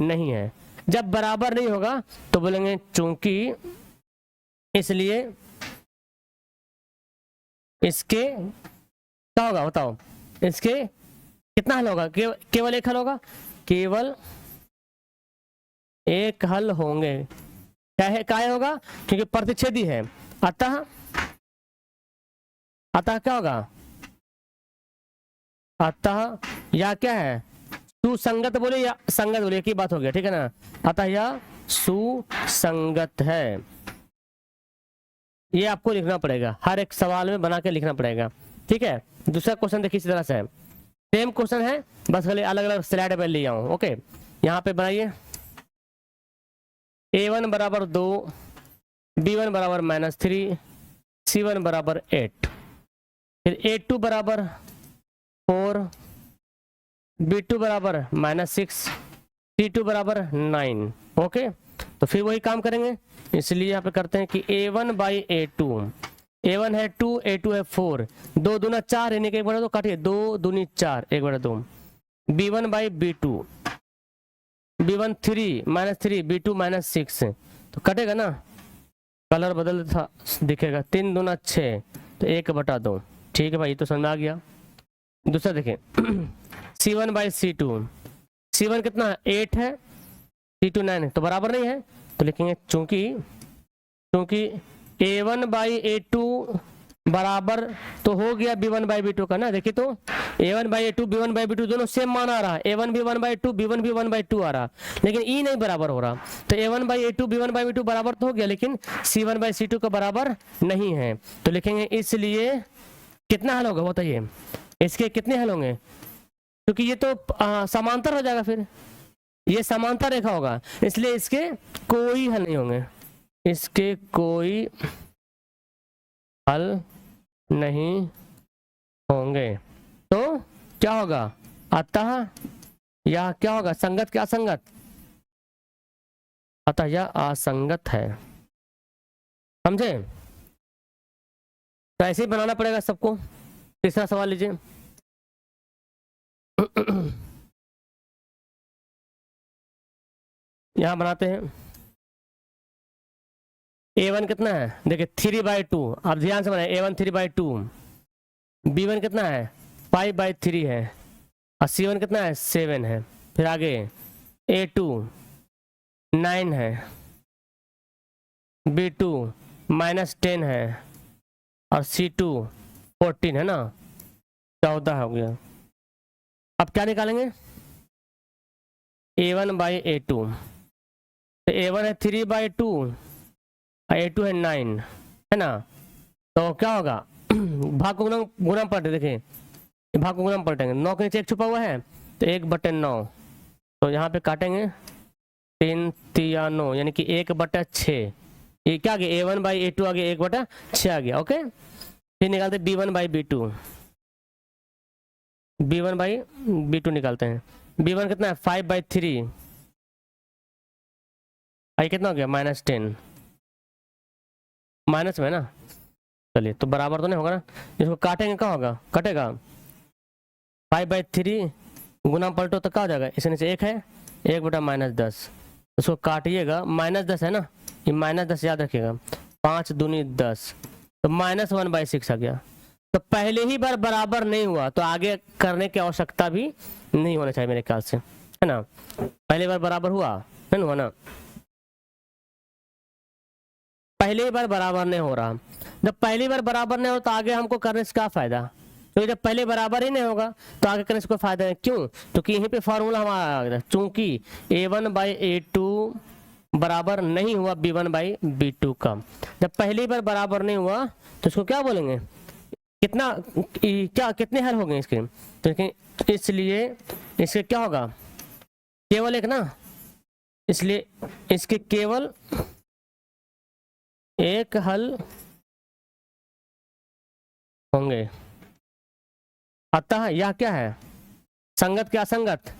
नहीं है। जब बराबर नहीं होगा तो बोलेंगे चूंकि, इसलिए इसके क्या होगा बताओ, इसके कितना हल होगा, केवल एक हल होगा, केवल एक हल होंगे। क्या है, क्या होगा, क्योंकि प्रतिच्छेदी है, अतः क्या होगा, अतः या क्या है सुसंगत बोले या संगत बोले, एक ही बात हो गया, ठीक है ना। अतः यह सुसंगत है, ये आपको लिखना पड़ेगा, हर एक सवाल में बना के लिखना पड़ेगा, ठीक है। दूसरा क्वेश्चन देखिए इसी तरह से है, सेम क्वेश्चन है, बस खाली अलग अलग स्लाइड में ले आऊं, ओके। यहाँ पे बनाइए A1 बराबर 2, B1 बराबर -3, C1 बराबर 8, फिर A2 बराबर 4, B2 बराबर -6, C2 बराबर 9, ओके। तो फिर वही काम करेंगे, इसलिए यहाँ पे करते हैं कि a1 बाई a2, a1 है 2, a2 है 4, 2 दूना 4 यानी कि 1 बटा 2 काटिए, 2 दूनी 4, 1 बटा 2, b1 by b2, b1 3 minus 3, b2 minus 6, तो कटेगा ना, कलर बदल था दिखेगा, 3 दूना 6, तो 1 बटा 2। ठीक है भाई, तो समझ में आ गया। दूसरा देखें c1 बाई c2, c1 कितना है 8 है, c2 9 है, तो बराबर नहीं है, तो लिखेंगे चूंकि a1 बाई a2 बराबर तो हो गया b1 बाई b2 का ना, देखिए तो a1 by a2 b1 by b2 दोनों सेम मान आ रहा है, a1 भी 1 बाई 2 b1 भी 1 बाई 2 आ रहा, लेकिन e नहीं बराबर हो रहा, तो a1 by a2 b1 by b2 बराबर तो हो गया, लेकिन c1 बाई c2 का बराबर नहीं है, तो लिखेंगे इसलिए कितना हल होगा बताइए, इसके कितने हल होंगे, क्योंकि ये तो समांतर हो जाएगा, फिर ये समांतर रेखा होगा, इसलिए इसके कोई हल नहीं होंगे, इसके कोई हल नहीं होंगे, तो क्या होगा अतः, या क्या होगा संगत क्या असंगत, अतः यह असंगत है, समझे। तो ऐसे ही बनाना पड़ेगा सबको। तीसरा सवाल लीजिए यहां बनाते हैं, a1 कितना है देखिए 3 बाई 2, आप ध्यान से बनाए, a1 3 बाई 2, b1 कितना है 5 बाई 3 है, और c1 कितना है 7 है, फिर आगे a2 9 है, b2 माइनस 10 है, और c2 14 है ना, 14 हो गया। अब क्या निकालेंगे a1 बाई a2, तो a1 है 3 बाई 2, a2 है 9 है ना, तो क्या होगा भाग को गुना पलटे, देखिए भाग को गुना पलटेंगे, 9 के नीचे 1 छुपा हुआ है, तो 1/9, तो यहाँ पे काटेंगे 3 3 9, यानी कि 1/6, ये क्या आ गया a1 बाई a2 आ गया 1/6 आ गया। ओके, फिर निकालते b1 by b2, b1 by b2 निकालते हैं, b1 कितना है 5 बाई 3, आई कितना हो गया -10, माइनस में ना, चलिए तो बराबर तो नहीं होगा ना, इसको काटेंगे क्या होगा, कटेगा 5 बाई 3 गुना पलटो तो क्या हो जाएगा, इसके नीचे 1 है, 1/-10, उसको काटिएगा, -10 है ना, ये -10 याद रखिएगा, 5 दूनी 10, तो -1/6 आ गया। तो पहले ही बार बराबर नहीं हुआ तो आगे करने की आवश्यकता भी नहीं होना चाहिए मेरे ख्याल से, है ना, पहली बार बराबर हुआ है ना, पहली बार बराबर नहीं हो रहा, जब पहली बार बराबर नहीं हो तो आगे हमको करने से क्या फायदा, तो जब पहले बराबर ही नहीं होगा तो आगे करने से कोई फायदा नहीं, क्यों, क्योंकि यहीं पे फॉर्मूला हमारा आ गया, चूंकि a1 बाई a2 बराबर नहीं हुआ b1 बाई b2 का, जब पहली बार बराबर नहीं हुआ तो इसको क्या बोलेंगे, कितना क्या कितने हल हो गए इसके, तो इसलिए इसके क्या होगा केवल एक ना, इसलिए इसके केवल एक हल होंगे, अतः यह क्या है संगत क्या असंगत,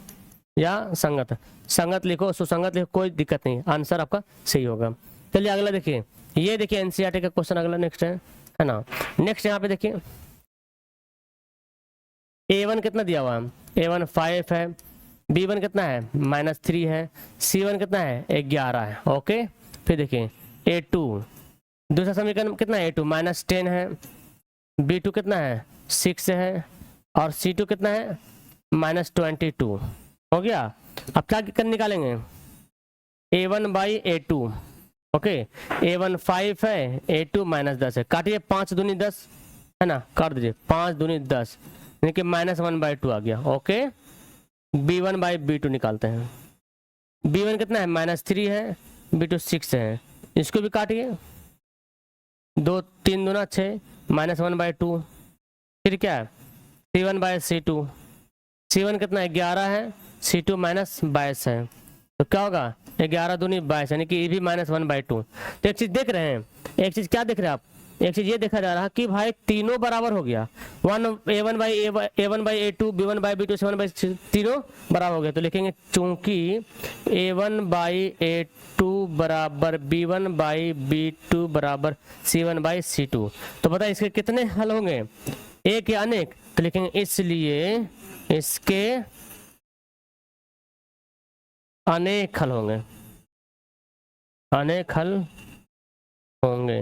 या संगत, संगत लिखो सुसंगत लिखो कोई दिक्कत नहीं, आंसर आपका सही होगा। चलिए अगला देखिए, ये देखिए एनसीईआरटी का क्वेश्चन अगला नेक्स्ट है ना, नेक्स्ट यहाँ पे देखिए a1 कितना दिया हुआ है, a1 5 है, b1 कितना है -3 है, c1 कितना है 11 है। ओके, फिर देखिए a2 दूसरा समीकरण कितना है, a2 -10 है, b2 कितना है 6 है, और c2 कितना है -22 हो गया। अब क्या कर निकालेंगे a1 by a2, okay a1 5 है, a2 -10 है, काटिए 5 दूनी 10 है ना, काट दीजिए 5 दूनी 10 यानी कि -1/2 आ गया। ओके, b1 बाई b2 निकालते हैं, b1 कितना है -3 है, b2 6 है, इसको भी काटिए 2 3 दूना 6 -1/2, फिर क्या है c1 बाई c2, c1 कितना है 11 है, c2 -22 है, तो क्या होगा 11 दूनी 22 यानी कि ये भी -1/2। तो एक चीज देख रहे हैं, एक चीज क्या देख रहे हैं आप, एक चीज ये देखा जा रहा है कि भाई तीनों बराबर हो गया, A1 by A2 B1 by B2 C1 by तीनों बराबर हो गया। तो लिखेंगे चूंकि A1 बाई A2 बराबर B1 बाई B2 बराबर C1 बाई C2। तो बताइए इसके कितने हल होंगे, एक या अनेक? तो लिखेंगे इसलिए इसके अनेक हल होंगे, अनेक हल होंगे।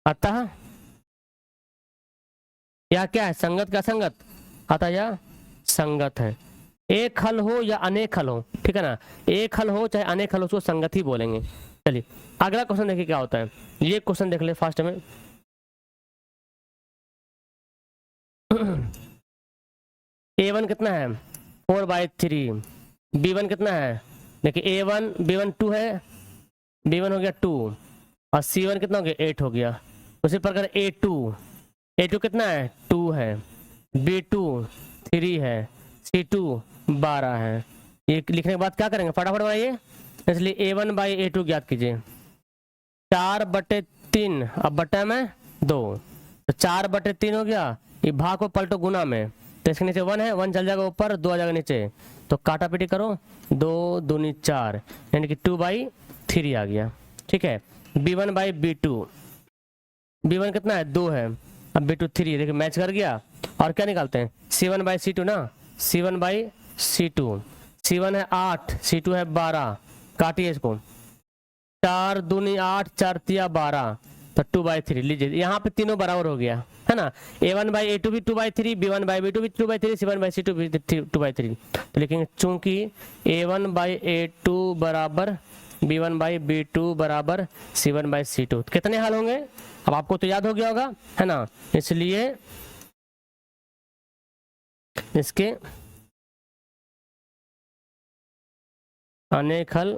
अतः या क्या है, संगत का संगत, अतः यह संगत है। एक हल हो या अनेक हल हो, ठीक है ना, एक हल हो चाहे अनेक हल हो, उसको संगत ही बोलेंगे। चलिए अगला क्वेश्चन देखिए क्या होता है। ये क्वेश्चन देख ले फास्ट में। A1 कितना है 4/3, B1 कितना है, देखिए A1 B1 2 है, B1 हो गया 2 और C1 कितना हो गया 8 हो गया। उसी प्रकार A2 कितना है 2 है, B2 3 है, C2 12 है। ये लिखने के बाद क्या करेंगे, फटाफट बनाइए। इसलिए A1 बाई A2 ज्ञात कीजिए, 4/3, अब बटा में 2, तो 4/3 हो गया। ये भाग को पलटो गुना में, तो इसके नीचे 1 है, 1 चल जाएगा ऊपर, 2 आ जाएगा नीचे, तो काटा पीटी करो, 2 दूनी 4 यानी कि 2/3 आ गया। ठीक है, B1 बाई B2, B1 कितना है 2 है, अब B2 3, देखिए मैच कर गया। और क्या निकालते हैं C1 बाई C2 ना, C1 बाई C2, C1 है 8 C2 है 12, काटिए इसको, 4 दूनी 8 4 तिया 12, तो 2/3 लीजिए। यहाँ पे तीनों बराबर हो गया है ना, A1 बाई A2 भी 2/3, B1 बाई B2 भी 2/3, C1 बाई C2 भी 2/3। तो लिखेंगे चूंकि A1 बाई A2 बराबर B1 बाई B2 बराबर C1 बाई C2, कितने हल होंगे अब आपको तो याद हो गया होगा है ना, इसलिए इसके अनेक हल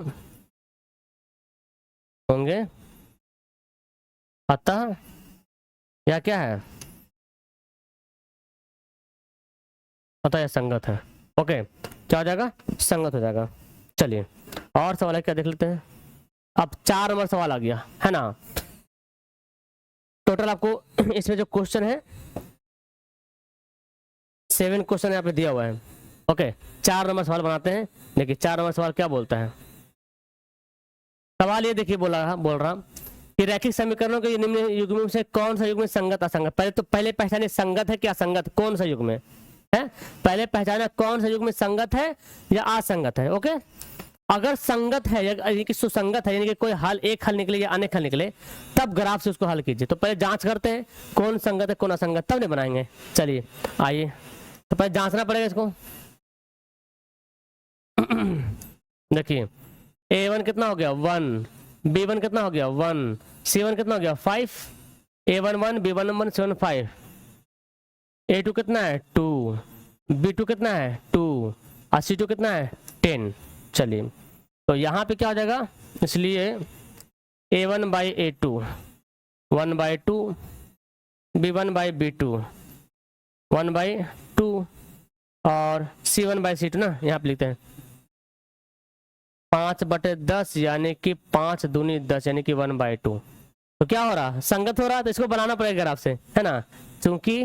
होंगे। अतः या क्या है, अतः यह संगत है। ओके, क्या हो जाएगा, संगत हो जाएगा। चलिए और सवाल है क्या देख लेते हैं। अब 4 नंबर सवाल आ गया है ना। टोटल आपको इसमें जो क्वेश्चन है 7 क्वेश्चन यहाँ पे दिया हुआ है। ओके, 4 नंबर सवाल बनाते हैं। देखिए 4 नंबर सवाल क्या बोलता है। सवाल ये देखिए बोल रहा कि रैखिक समीकरणों के निम्न युग्म से कौन सा युग्म संगत असंगत। पहले पहचाने संगत है क्या असंगत, कौन सा युग्म है, पहले पहचाना कौन सा युग्म संगत है या असंगत है। ओके, अगर संगत है यानी कि सुसंगत है, यानी कि कोई हल, एक हल निकले या अनेक हल निकले, तब ग्राफ से उसको हल कीजिए। तो पहले जांच करते हैं कौन संगत है कौन असंगत, तब नहीं बनाएंगे। चलिए आइए, तो पहले जांचना पड़ेगा इसको। देखिए A1 कितना हो गया 1, B1 कितना हो गया 1, C1 कितना हो गया 5, A1 1 B1 1 C1 5, A2 कितना है 2, B2 कितना है 2 और C2 कितना है 10। चलिए तो यहाँ पे क्या हो जाएगा, इसलिए A1 by A2 1/2, B1 by B2 1/2 और C1 बाई C2 ना, यहाँ पे लिखते हैं 5/10 यानी कि 5 दूनी 10 यानी कि 1/2। तो क्या हो रहा, संगत हो रहा, तो इसको बनाना पड़ेगा ग्राफ से है ना, क्योंकि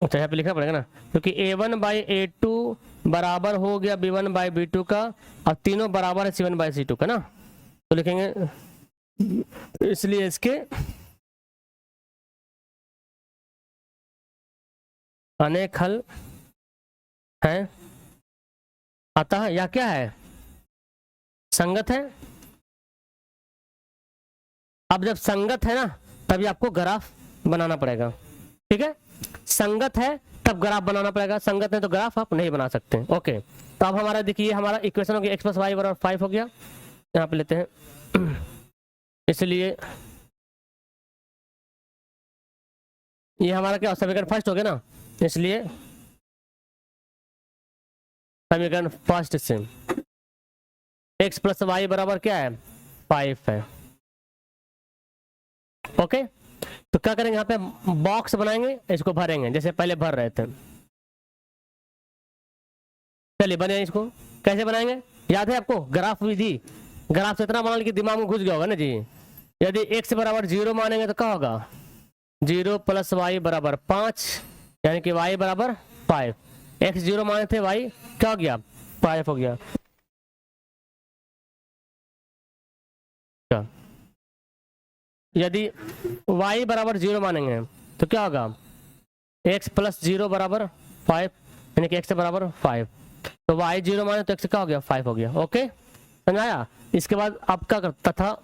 अच्छा यहाँ पे लिखना पड़ेगा ना, क्योंकि A1 बाई A2 बराबर हो गया B1 बाई B2 का, और तीनों बराबर है C1 बाई C2 का ना। तो लिखेंगे इसलिए इसके अनेक हल हैं। अतः यह क्या है, संगत है। अब जब संगत है ना, तभी आपको ग्राफ बनाना पड़ेगा। ठीक है, संगत है तब ग्राफ बनाना पड़ेगा, संगत नहीं तो ग्राफ आप नहीं बना सकते। ओके, तो अब हमारा देखिए हमारा इक्वेशन हो गया x + y = 5 हो गया, यहाँ पे लेते हैं। इसलिए ये हमारा क्या समीकरण फर्स्ट हो गया ना, इसलिए समीकरण फर्स्ट से x + y बराबर क्या है 5 है। ओके, तो क्या करेंगे, यहाँ पे बॉक्स बनाएंगे, इसको भरेंगे जैसे पहले भर रहे थे। चलिए बने, इसको कैसे बनाएंगे, याद है आपको ग्राफ विधि, ग्राफ से इतना बना कि दिमाग में घुस गया होगा ना जी। यदि x बराबर 0 मानेंगे तो क्या होगा, 0 + y बराबर 5, यानी कि y बराबर 5। x 0 माने थे, y क्या हो गया, 5 हो गया। यदि y बराबर 0 मानेंगे तो क्या होगा, x + 0 बराबर 5, यानी कि x बराबर 5। तो y 0 माने तो x क्या हो गया, 5 हो गया। ओके, समझाया। इसके बाद आप क्या करता था,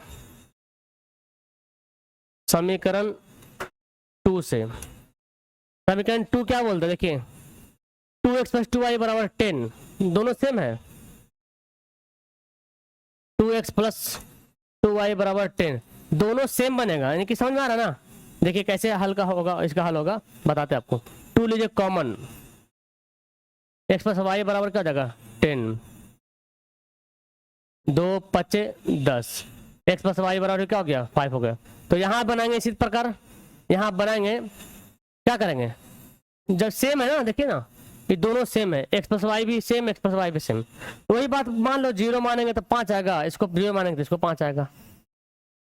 समीकरण 2 से, समीकरण 2 क्या बोलते हैं, देखिए 2x + 2y बराबर 10, दोनों सेम है। 2x + 2y बराबर 10, दोनों सेम बनेगा, यानी कि समझ में आ रहा ना। देखिए कैसे हल का होगा, इसका हल होगा, बताते हैं आपको। 2 लीजिए कॉमन, x + y बराबर क्या हो जाएगा, 10, 2 × 5 = 10, x + y बराबर क्या हो गया, 5 हो गया। तो यहाँ बनाएंगे इसी प्रकार, यहाँ बनाएंगे, क्या करेंगे, जब सेम है ना, देखिए ना ये दोनों सेम है, x + y भी सेम, x + y भी सेम। वही बात मान लो 0 मानेंगे तो 5 आएगा, इसको 0 मानेंगे तो इसको 5 आएगा।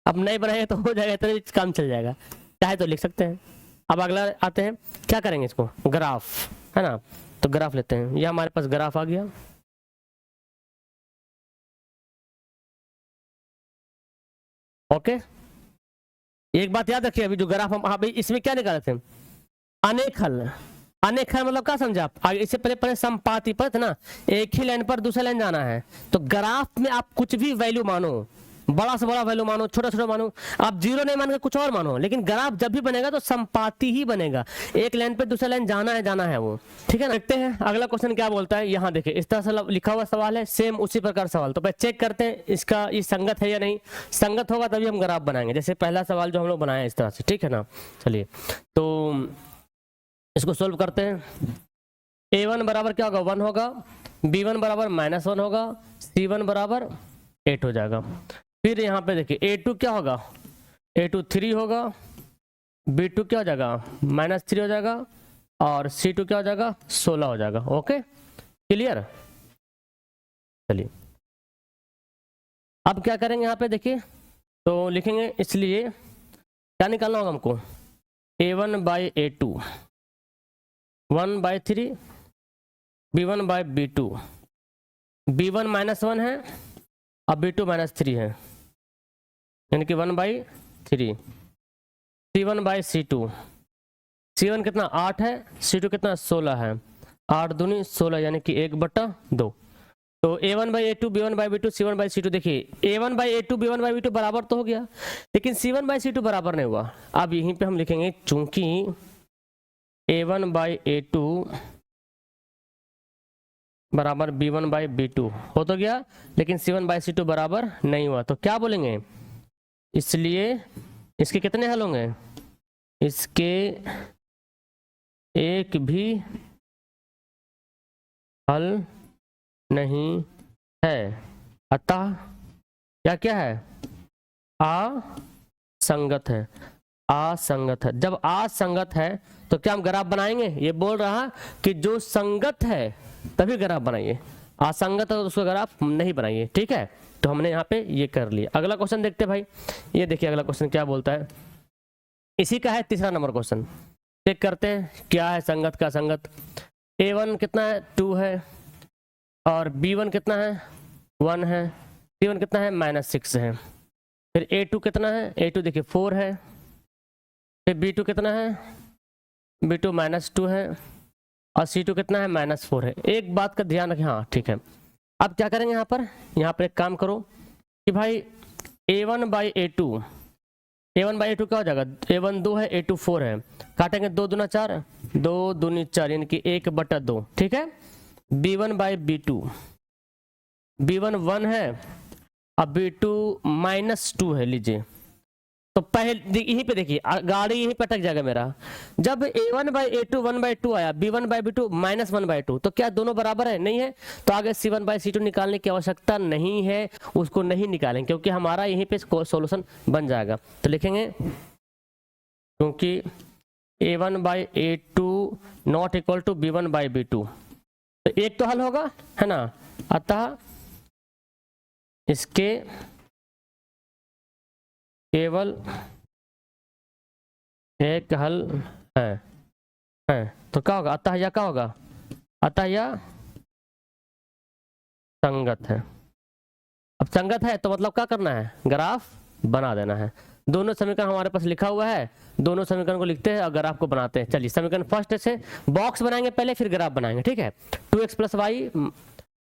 अब नहीं बनाएंगे तो हो जाएगा, इतना काम चल जाएगा, चाहे तो लिख सकते हैं। अब अगला आते हैं, क्या करेंगे, इसको ग्राफ है ना, तो ग्राफ लेते हैं। ये हमारे पास ग्राफ आ गया। ओके, एक बात याद रखिए, अभी जो ग्राफ हम अभी इसमें क्या निकाले थे, अनेक हल। अनेक हल मतलब क्या समझे आप, आगे इससे पहले पहले समपाती पद ना, एक ही लाइन पर दूसरा लाइन जाना है। तो ग्राफ में आप कुछ भी वैल्यू मानो, बड़ा से बड़ा वैल्यू मानो, छोटा छोटा मानो, आप 0 नहीं मान के कुछ और मानो, लेकिन ग्राफ जब भी बनेगा तो समपाती ही बनेगा, एक लाइन पे दूसरा लाइन जाना है वो, ठीक है ना। देखते हैं अगला क्वेश्चन क्या बोलता है। यहाँ देखिए इस तरह से लिखा हुआ सवाल है, सेम उसी प्रकार सवाल। तो पहले चेक करते हैं इसका ये संगत है या नहीं, संगत होगा तभी हम ग्राफ बनाएंगे। जैसे पहला सवाल जो हम लोग बनाए इस तरह से, ठीक है ना। चलिए तो इसको सोल्व करते हैं। a1 बराबर क्या होगा, 1 होगा, b1 बराबर -1 होगा, c1 बराबर 8 हो जाएगा। फिर यहाँ पे देखिए a2 क्या होगा, a2 3 होगा, b2 क्या हो जाएगा, -3 हो जाएगा, और c2 क्या हो जाएगा, 16 हो जाएगा। Okay clear. चलिए अब क्या करेंगे, यहाँ पे देखिए तो लिखेंगे, इसलिए क्या निकालना होगा हमको, a1/a2 1/3, b1/b2, b1 -1 है और b2 -3 है, यानी कि 1/3, c1/c2, c1 कितना 8 है, c2 कितना 16 है, 8 दूनी 16, यानी कि 1/2। तो a1/a2 b1/b2 c1/c2, देखिए a1/a2 b1/b2 बराबर तो हो गया, लेकिन c1/c2 बराबर नहीं हुआ। अब यहीं पे हम लिखेंगे, चूंकि a1/a2 बराबर b1/b2 हो तो गया, लेकिन c1/c2 बराबर नहीं हुआ, तो क्या बोलेंगे, इसलिए इसके कितने हल होंगे, इसके एक भी हल नहीं है, अतः क्या क्या है, असंगत है, असंगत है। जब असंगत है तो क्या हम ग्राफ बनाएंगे, ये बोल रहा कि जो संगत है तभी ग्राफ बनाइए, असंगत है तो उसका ग्राफ नहीं बनाइए, ठीक है। तो हमने यहाँ पे ये कर लिया। अगला क्वेश्चन देखते भाई, ये देखिए अगला क्वेश्चन क्या बोलता है, इसी का है तीसरा नंबर क्वेश्चन। चेक करते हैं क्या है संगत का संगत। a1 कितना है, 2 है, और b1 कितना है, 1 है, c1 कितना है, -6 है। फिर a2 कितना है, a2 देखिए 4 है, फिर b2 कितना है, b2 -2 है, और c2 कितना है, -4 है। एक बात का ध्यान रखें, हाँ ठीक है। अब क्या करेंगे यहाँ पर एक काम करो कि भाई a1/a2, a1/a2 क्या हो जाएगा, a1 2 है, a2 4 है, काटेंगे 2 दूना 4, 2 दूनी 4, यानी कि 1/2, ठीक है। b1/b2, b1 1 है और b2 -2 है, लीजिए। तो पहले यहीं पे देखिए, गाड़ी यहीं पे अटक जाएगा मेरा। जब a1/a2 1/2 आया, b1/b2 -1/2, तो क्या दोनों बराबर है, नहीं है, तो आगे c1/c2 निकालने की आवश्यकता नहीं है, उसको नहीं निकालेंगे, क्योंकि हमारा यहीं पे सॉल्यूशन बन जाएगा। तो लिखेंगे क्योंकि a1/a2 not equal to b1/b2, तो एक तो हल होगा है ना, अतः इसके केवल एक हल है तो क्या होगा, अतः या क्या होगा, अतः या संगत है। अब संगत है तो मतलब क्या करना है, ग्राफ बना देना है। दोनों समीकरण हमारे पास लिखा हुआ है, दोनों समीकरण को लिखते हैं और ग्राफ को बनाते हैं। चलिए समीकरण फर्स्ट से बॉक्स बनाएंगे पहले, फिर ग्राफ बनाएंगे, ठीक है। 2x प्लस वाई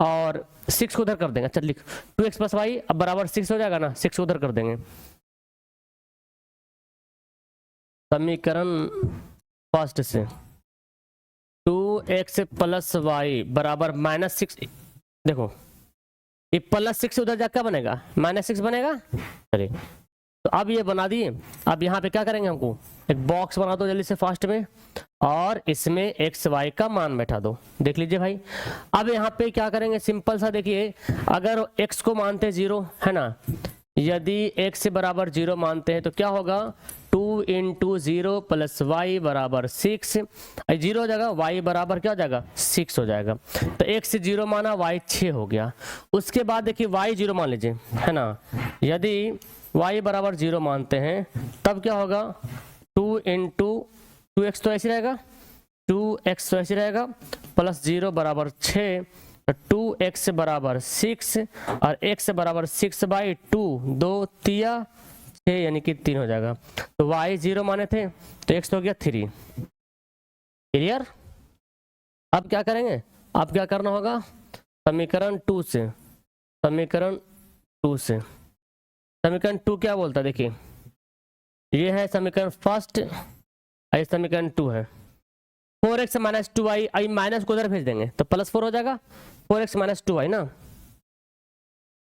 और 6 को उधर कर देंगे। चल लिख 2x प्लस वाई अब बराबर 6 हो जाएगा ना, 6 को उधर कर देंगे। समीकरण फर्स्ट से 2x प्लस वाई बराबर -6, देखो ये +6 उधर जा क्या बनेगा, -6 बनेगा। चलिए तो अब ये बना दिए। अब यहाँ पे क्या करेंगे, हमको एक बॉक्स बना दो जल्दी से फास्ट में, और इसमें x y का मान बैठा दो। देख लीजिए भाई, अब यहाँ पे क्या करेंगे, सिंपल सा देखिए, अगर x को मानते 0 है ना, यदि x से बराबर 0 मानते हैं तो क्या होगा, 2 × 0 + y बराबर 6, 0 हो जाएगा, y बराबर क्या हो जाएगा 6 हो जाएगा। तो x से 0 माना, y 6 हो गया। उसके बाद देखिए y 0 मान लीजिए है ना, यदि y बराबर 0 मानते हैं तब क्या होगा, 2 × 2x तो ऐसे रहेगा, 2x तो ऐसे रहेगा, +0 बराबर 6, 2x बराबर 6 और x बराबर 6/2, 2 तिया 6 यानी कि 3 हो जाएगा। तो y 0 माने थे तो x हो गया 3। क्लियर। अब क्या करेंगे, अब क्या करना होगा, समीकरण 2 से, समीकरण 2 से, समीकरण 2 क्या बोलता है, देखिए ये है समीकरण फर्स्ट, ये समीकरण 2 है। 4x - 2y, आई माइनस को उधर भेज देंगे तो +4 हो जाएगा, 4x - 2y ना,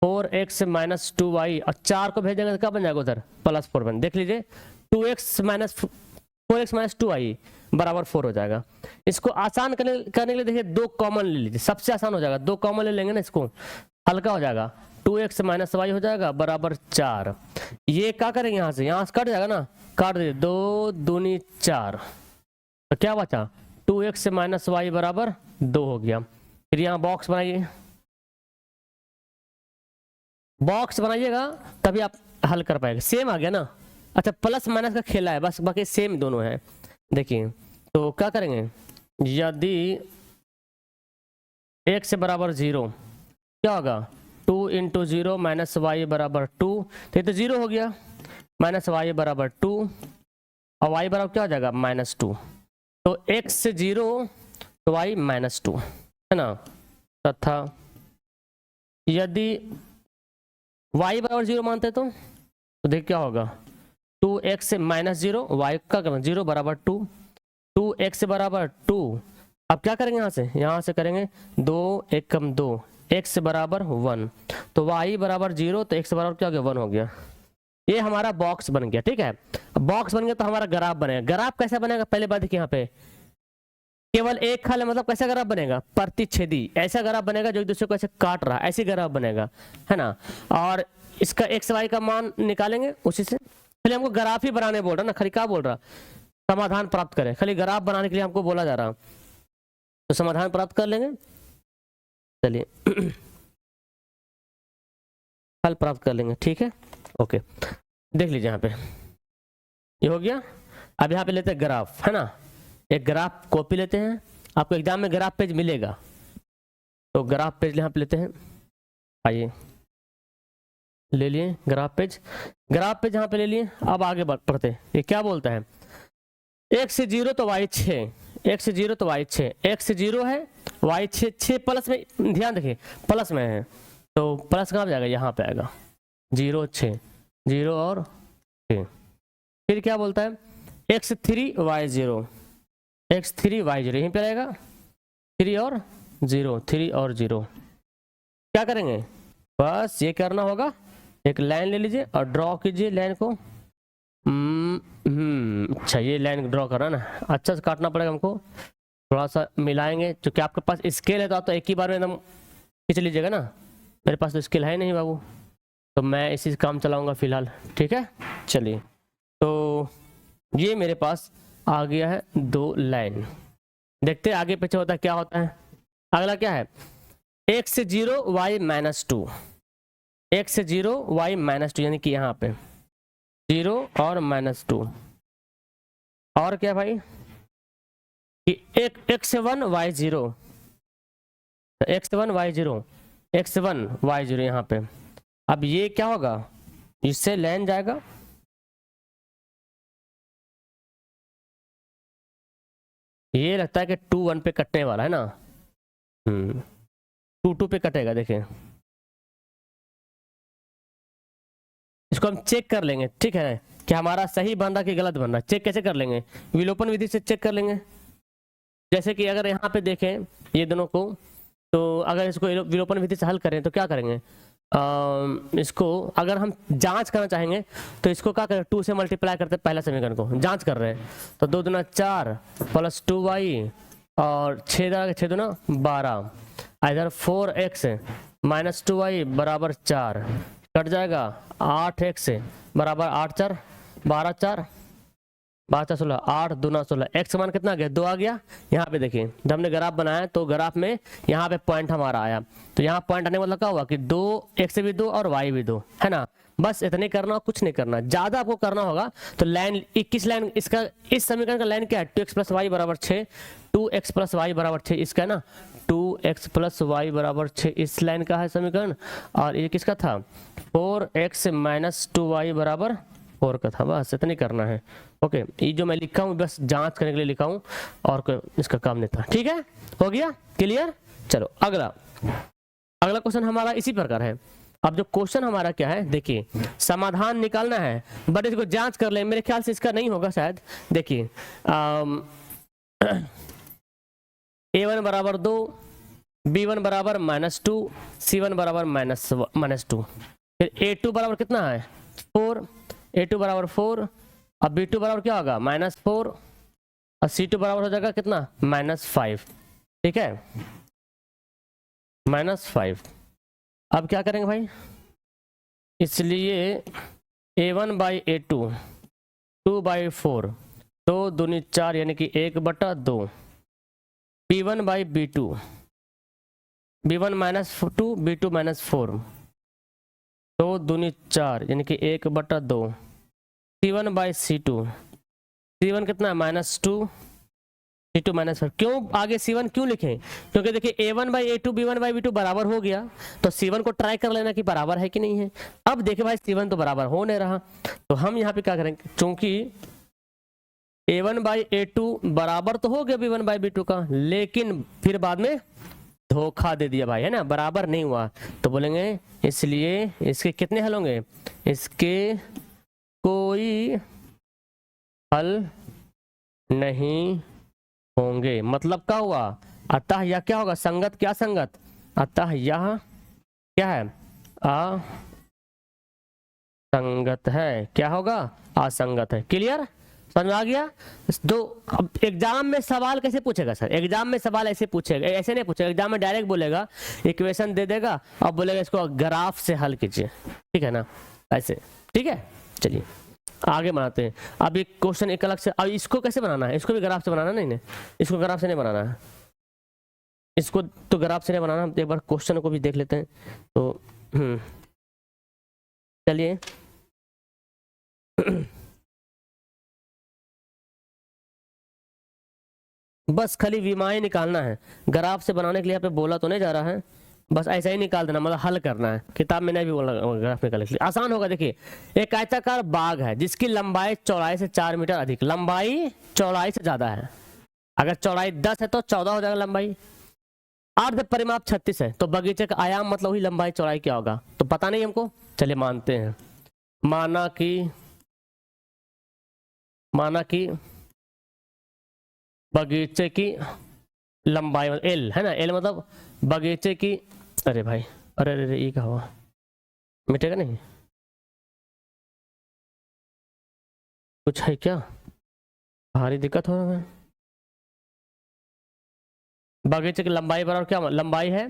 4x - 2y और 4 को भेज देंगे तो क्या बन जाएगा उधर, +4 बन। देख लीजिए 4x - 2y बराबर 4 हो जाएगा। इसको आसान करने के लिए देखिए 2 कॉमन ले लीजिए, सबसे आसान हो जाएगा, 2 कॉमन ले लेंगे ना, इसको हल्का हो जाएगा, 2x - y हो जाएगा बराबर 4। ये क्या करेंगे, यहाँ से कट जाएगा ना, काट दीजिए, 2 दूनी 4, तो क्या बचा, 2x - y बराबर 2 हो गया। फिर यहाँ बॉक्स बनाइए, बॉक्स बनाइएगा तभी आप हल कर पाएंगे। सेम आ गया ना, अच्छा प्लस माइनस का खेला है बस, बाकी सेम दोनों है। देखिए तो क्या करेंगे, यदि x से बराबर 0 क्या होगा, 2 × 0 - y बराबर 2, तो ये तो 0 हो गया, -y बराबर 2 और y बराबर क्या हो जाएगा -2, तो x से 0 तो y -2 है ना, तथा यदि y बराबर 0 मानते तो देख क्या होगा, 2x से -0, y का करना 0 बराबर 2, 2x बराबर 2। अब क्या करेंगे, यहाँ से करेंगे 2 1 = 2, x बराबर 1, तो y बराबर 0 तो x बराबर क्या हो गया 1 हो गया। ये हमारा बॉक्स बन गया, ठीक है। बॉक्स बन गया तो हमारा ग्राफ बनेगा। ग्राफ कैसा बनेगा, पहले बात देखिए, यहाँ पे केवल एक खल है, मतलब कैसा ग्राफ बनेगा, प्रतिच्छेदी, ऐसा ग्राफ बनेगा जो एक दूसरे को ऐसे काट रहा है, ऐसी ग्राफ बनेगा है ना। और इसका x y का मान निकालेंगे उसी से। खाली हमको ग्राफ ही बनाने बोल रहा ना, खाली क्या बोल रहा, समाधान प्राप्त करें, खाली ग्राफ बनाने के लिए हमको बोला जा रहा, तो समाधान प्राप्त कर लेंगे। चलिए हल प्राप्त कर लेंगे, ठीक है, ओके। देख लीजिए यहाँ पे ये हो गया। अब यहाँ पे लेते हैं ग्राफ, है ना, एक ग्राफ कॉपी लेते हैं, आपको एग्जाम में ग्राफ पेज मिलेगा, तो ग्राफ पेज यहाँ पे लेते हैं, आइए ले लिए ग्राफ पेज, ग्राफ पेज यहाँ पे ले लिए। अब आगे बढ़ते, ये क्या बोलता है, x से 0 तो y 6, x से 0 तो y 6, x से 0 है, y 6, 6 प्लस में, ध्यान देखिए प्लस में है तो प्लस कहाँ जाएगा, यहाँ पे आएगा, 0 6, 0 और 6। फिर क्या बोलता है, x 3 y 0, x 3 y 0, यहीं पे रहेगा 3 और 0, 3 और 0। क्या करेंगे, बस ये करना होगा, एक लाइन ले लीजिए और ड्रॉ कीजिए लाइन को। अच्छा ये लाइन ड्रॉ करना ना, अच्छा से काटना पड़ेगा हमको, थोड़ा सा मिलाएंगे, क्योंकि आपके पास स्केल है तो आप तो एक ही बार में एकदम खींच लीजिएगा ना, मेरे पास तो स्केल है नहीं बाबू, तो मैं इसी से काम चलाऊंगा फिलहाल, ठीक है। चलिए तो ये मेरे पास आ गया है 2 लाइन, देखते हैं आगे पीछे होता है क्या होता है। अगला क्या है, x से 0 y -2, x से 0 y -2 यानी कि यहाँ पे 0 और -2। और क्या भाई कि x से 1 y 0, x से 1 y 0, x से 1 y 0 यहाँ पे। अब ये क्या होगा, इससे लेन जाएगा, ये लगता है कि 2 1 पे कटने वाला है ना। 2 2 पे कटेगा। देखें इसको हम चेक कर लेंगे, ठीक है, कि हमारा सही बन रहा कि गलत बन रहा। चेक कैसे कर लेंगे, विलोपन विधि से चेक कर लेंगे। जैसे कि अगर यहाँ पे देखें ये दोनों को, तो अगर इसको विलोपन विधि से हल करें तो क्या करेंगे, इसको अगर हम जांच करना चाहेंगे तो इसको क्या करें, 2 से मल्टीप्लाई करते पहला समीकरण को जांच कर रहे हैं, तो 2 दूना 4 प्लस 2y और 6 दूना 12, इधर 4x माइनस 2y बराबर 4 कट जाएगा, 8x बराबर 8 4 12 4 12 16 8 दूना 16, x मान कितना आ गया 2 आ गया। यहाँ पे देखिए जब हमने ग्राफ बनाया तो ग्राफ में यहाँ पे पॉइंट हमारा आया, तो यहाँ पॉइंट आने का मतलब क्या हुआ कि 2 x भी 2 और y भी 2 है ना। बस इतने करना, कुछ नहीं करना, ज्यादा आपको करना होगा तो लाइन 21 लाइन इसका, इस समीकरण का लाइन क्या है 2x प्लस वाई बराबर 6, 2x प्लस वाई बराबर 6 इसका है ना, 2x प्लस वाई बराबर 6 इस लाइन का है समीकरण। और ये किसका था 4x माइनस 2y बराबर 4 का था। बस इतनी करना है। ओके ये जो मैं लिखा हूँ बस जांच करने के लिए लिखा हूँ और कोई इसका काम नहीं था। ठीक है, हो गया क्लियर। चलो अगला क्वेश्चन हमारा इसी प्रकार है। अब जो क्वेश्चन हमारा क्या है देखिए, समाधान निकालना है बट इसको जांच कर ले, मेरे ख्याल से इसका नहीं होगा शायद। देखिए a1 बराबर 2, b1 बराबर -2, c1 बराबर -2, फिर a2 बराबर कितना है 4, a2 बराबर 4, अब b2 बराबर क्या होगा -4 और c2 बराबर हो जाएगा कितना -5। ठीक है -5। अब क्या करेंगे भाई, इसलिए a1 बाई a2 2/4, 2 दूनी 4 यानी कि 1/2, b1 by b2 b1 -2 b2 -4, 2 दूनी 4 यानी कि 1/2, c1 बाई c2, c1 कितना है -2, c2 -4। क्यों आगे c1 क्यों लिखें, क्योंकि देखिए a1 by a2 b1 by b2 बराबर हो गया, तो c1 को ट्राई कर लेना कि बराबर है कि नहीं है। अब देखिए भाई c1 तो बराबर हो नहीं रहा, तो हम यहाँ पे क्या करेंगे, चूंकि a1 बाई a2 बराबर तो हो गया b1 बाई b2 का, लेकिन फिर बाद में धोखा दे दिया भाई है ना, बराबर नहीं हुआ, तो बोलेंगे इसलिए इसके कितने हल होंगे, इसके कोई हल नहीं होंगे। मतलब क्या हुआ, अतः यह क्या होगा संगत, क्या संगत, अतः यह क्या है असंगत है। क्या होगा असंगत है। क्लियर समझ में आ गया। दो अब एग्जाम में सवाल कैसे पूछेगा सर, एग्जाम में सवाल ऐसे पूछेगा, ऐसे नहीं पूछेगा, एग्जाम में डायरेक्ट बोलेगा इक्वेशन दे देगा और बोलेगा इसको ग्राफ से हल कीजिए, ठीक है ना, ऐसे। ठीक है चलिए आगे बनाते हैं। अब एक क्वेश्चन एक अलग से, अब इसको कैसे बनाना है, इसको भी ग्राफ से बनाना नहीं, इसको ग्राफ से नहीं बनाना है, इसको तो ग्राफ से नहीं बनाना। हम एक बार क्वेश्चन को भी देख लेते हैं। तो चलिए बस खाली विमाएं निकालना है, ग्राफ से बनाने के लिए यहाँ पे बोला तो नहीं जा रहा है, बस ऐसा ही निकाल देना, मतलब हल करना है। किताब में नहीं भी बोला ग्राफ निकालने के लिए, आसान होगा। देखिए एक आयताकार बाग है जिसकी लंबाई चौड़ाई से 4 मीटर अधिक, लंबाई चौड़ाई से ज्यादा है। अगर चौड़ाई 10 है तो 14 हो जाएगा लंबाई। अर्ध परिमाप 36 है, तो बगीचे का आयाम मतलब वही लंबाई चौड़ाई क्या होगा, तो पता नहीं हमको। चलिए मानते हैं, माना कि बगीचे की लंबाई एल है ना, एल मतलब बगीचे की, अरे भाई अरे अरे ये क्या हुआ, मिटेगा नहीं, कुछ है क्या, भारी दिक्कत हो रहा है। बगीचे की लंबाई बराबर क्या, लंबाई है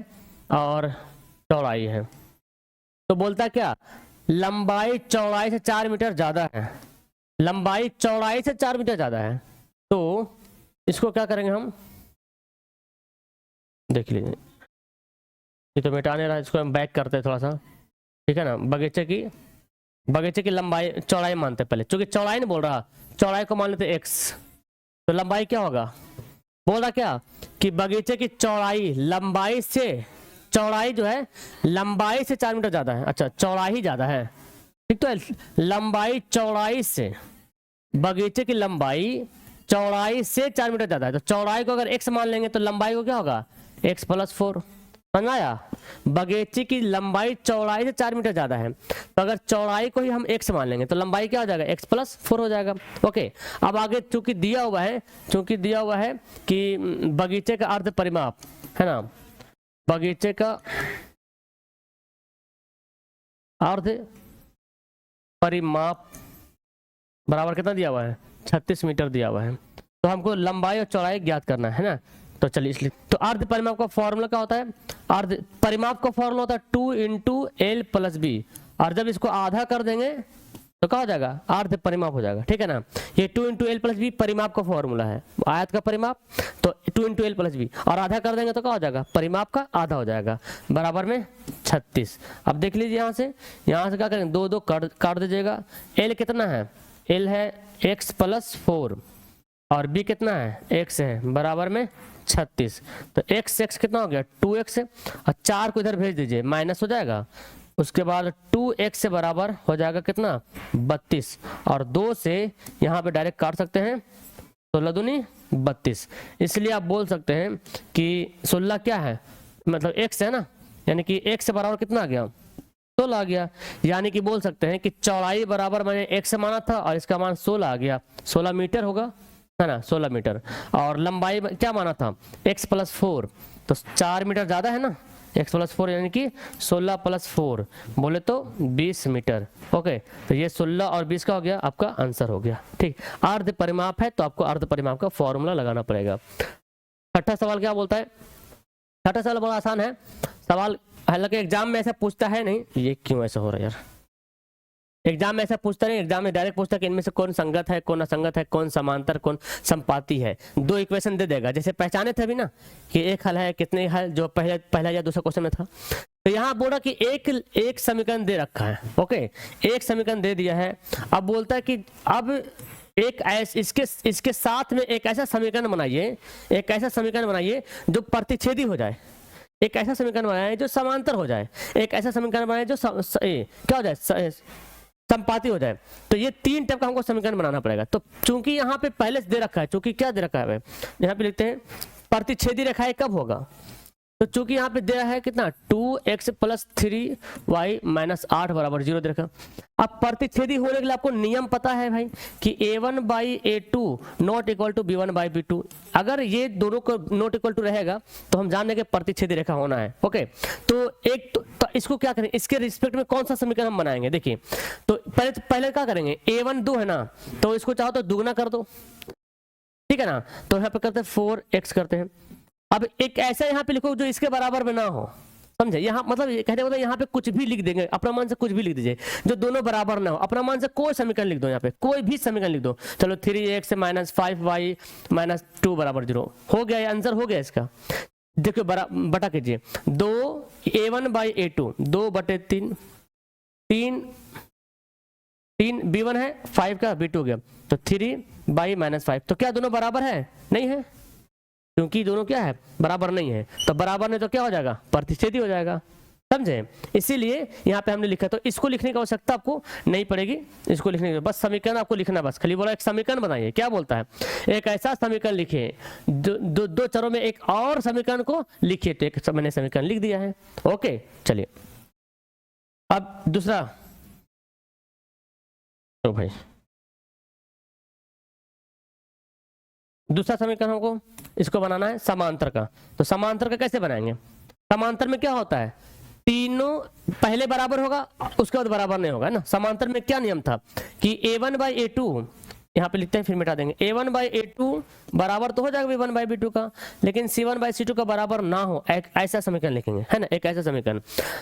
और चौड़ाई है, तो बोलता क्या लंबाई चौड़ाई से 4 मीटर ज्यादा है, लंबाई चौड़ाई से 4 मीटर ज्यादा है। तो इसको क्या करेंगे हम, देख लीजिए ये तो मिटाने रहा, इसको हम बैक करते हैं थोड़ा सा। ठीक है ना, बगीचे की लंबाई चौड़ाई मानते हैं पहले, क्योंकि चौड़ाई नहीं बोल रहा, चौड़ाई को मान लेते x, तो लंबाई क्या होगा, बोल रहा क्या कि बगीचे की चौड़ाई लंबाई से, चौड़ाई जो है लंबाई से 4 मीटर ज्यादा है, अच्छा चौड़ाई ज्यादा है, ठीक, तो लंबाई चौड़ाई से, बगीचे की लंबाई चौड़ाई से 4 मीटर ज्यादा है, तो चौड़ाई को अगर x मान लेंगे तो लंबाई को क्या होगा x + 4, समझ आया, बगीचे की लंबाई चौड़ाई से 4 मीटर ज्यादा है, तो अगर चौड़ाई को ही हम x मान लेंगे तो लंबाई क्या हो जाएगा x + 4 हो जाएगा। ओके, अब आगे चूंकि दिया हुआ है कि बगीचे का अर्ध परिमाप है ना, बगीचे का अर्ध परिमाप बराबर कितना दिया हुआ है, 36 मीटर दिया हुआ है, तो हमको लंबाई और चौड़ाई ज्ञात करना है ना, तो चलिए इसलिए, तो अर्ध परिमाप का फॉर्मूला क्या होता है, अर्ध परिमाप का फॉर्मूला होता है 2 × L + B, और जब इसको आधा कर देंगे तो क्या हो जाएगा, अर्ध परिमाप हो जाएगा, ठीक है ना, ये 2 × L + B परिमाप का फॉर्मूला है, आयत का परिमाप, तो 2 × L + B, और आधा कर देंगे तो क्या हो जाएगा, परिमाप का आधा हो जाएगा, बराबर में 36। अब देख लीजिए यहाँ से क्या करेंगे, 2 2 काट दीजिएगा, L कितना है, L है x + 4 और B कितना है x है, बराबर में 36, तो x कितना हो गया 2x है, और 4 को इधर भेज दीजिए माइनस हो जाएगा, उसके बाद 2x से बराबर हो जाएगा कितना 32, और 2 से यहाँ पे डायरेक्ट काट सकते हैं, 16 दूनी 32, इसलिए आप बोल सकते हैं कि 16 क्या है, मतलब x है ना, यानी कि x से बराबर कितना आ गया 16 आ गया, यानी कि बोल सकते हैं कि चौड़ाई बराबर मैंने x से माना था और इसका मान 16 आ गया, 16 मीटर होगा है ना, 16 मीटर, और लंबाई क्या माना था x + 4, तो 4 मीटर ज्यादा है ना, x + 4 यानी कि 16 + 4 बोले तो 20 मीटर। ओके, तो ये 16 और 20 का हो गया, आपका आंसर हो गया, ठीक। अर्ध परिमाप है तो आपको अर्ध परिमाप का फॉर्मूला लगाना पड़ेगा। छठा सवाल क्या बोलता है, छठा सवाल बड़ा आसान है सवाल, हालांकि एग्जाम में ऐसा पूछता है नहीं, ये क्यों ऐसा हो रहा है यार, एग्जाम में ऐसा पूछता नहीं, एग्जाम में डायरेक्ट पूछता है कि इनमें से कौन संगत है, कौन असंगत है, कौन समांतर, कौन संपाती है, 2 इक्वेशन दे देगा, जैसे पहचाने थे अभी ना कि एक हल है, कितने हल, जो पहला या दूसरा क्वेश्चन में था, तो यहाँ बोला कि एक समीकरण दे रखा है, ओके, एक समीकरण दे दिया है, अब बोलता है कि अब इसके साथ में एक ऐसा समीकरण बनाइए, जो प्रतिच्छेदी हो जाए, एक ऐसा समीकरण बनाए जो समांतर हो जाए, एक ऐसा समीकरण बनाए जो क्या हो जाए, संपाती हो जाए, तो ये 3 टाइप का हमको समीकरण बनाना पड़ेगा। तो चूंकि यहाँ पे पहले से दे रखा है, चूंकि क्या दे रखा है, यहाँ पे लिखते हैं प्रतिच्छेदी रेखाएं कब होगा, तो चूंकि यहाँ पे दे रहा है कितना 2x + 3y - 8 = 0 दे रखा। अब प्रतिच्छेदी होने के लिए आपको नियम पता है भाई कि a1/a2 ≠ b1/b2, अगर ये दोनों को नॉट इक्वल टू रहेगा तो हम जान लेंगे प्रतिच्छेदी रेखा होना है। ओके, तो एक तो इसको क्या करें, इसके रिस्पेक्ट में कौन सा समीकरण हम बनाएंगे, देखिए तो पहले क्या करेंगे, a1 2 है ना, तो इसको चाहो तो दुगना कर दो, ठीक है ना, तो यहाँ पे करते हैं 4x करते हैं। अब एक ऐसा यहाँ पे लिखो जो इसके बराबर में ना हो, समझे, यहाँ मतलब कहते हैं यहाँ पे कुछ भी लिख देंगे, अपना मान से कुछ भी लिख दीजिए जो दोनों बराबर ना हो, अपना मान से कोई समीकरण लिख दो, यहाँ पे कोई भी समीकरण लिख दो, चलो 3x - 5y - 2 = 0 हो गया, आंसर हो गया इसका। देखिए बटा कीजिए, 2 a1/a2 2/3 3 b1 है, 5 का b2 हो गया, तो 3y - 5, तो क्या दोनों बराबर है, नहीं है, क्योंकि दोनों क्या है बराबर नहीं है, तो बराबर नहीं तो क्या हो जाएगा, प्रतिच्छेदी हो जाएगा, समझे, इसीलिए यहाँ पे हमने लिखा, तो इसको लिखने की आवश्यकता आपको नहीं पड़ेगी, इसको लिखने की बस समीकरण आपको लिखना, बस खाली बोला एक समीकरण बनाइए, क्या बोलता है, एक ऐसा समीकरण लिखे दो चरों में एक और समीकरण को लिखिए, तो एक मैंने समीकरण लिख दिया है। ओके, चलिए अब दूसरा, तो भाई दूसरा समीकरण हमको इसको बनाना है समांतर का, तो समांतर का कैसे बनाएंगे, समांतर में क्या होता है, तीनों पहले बराबर होगा उसके बाद बराबर नहीं होगा ना, समांतर में क्या नियम था कि a1/a2 यहाँ पे लिखते हैं फिर मिटा देंगे, a1/a2 बराबर तो हो जाएगा b1/b2 का, लेकिन c1/c2 का बराबर ना हो, एक ऐसा समीकरण लिखेंगे, है ना, एक ऐसा समीकरण,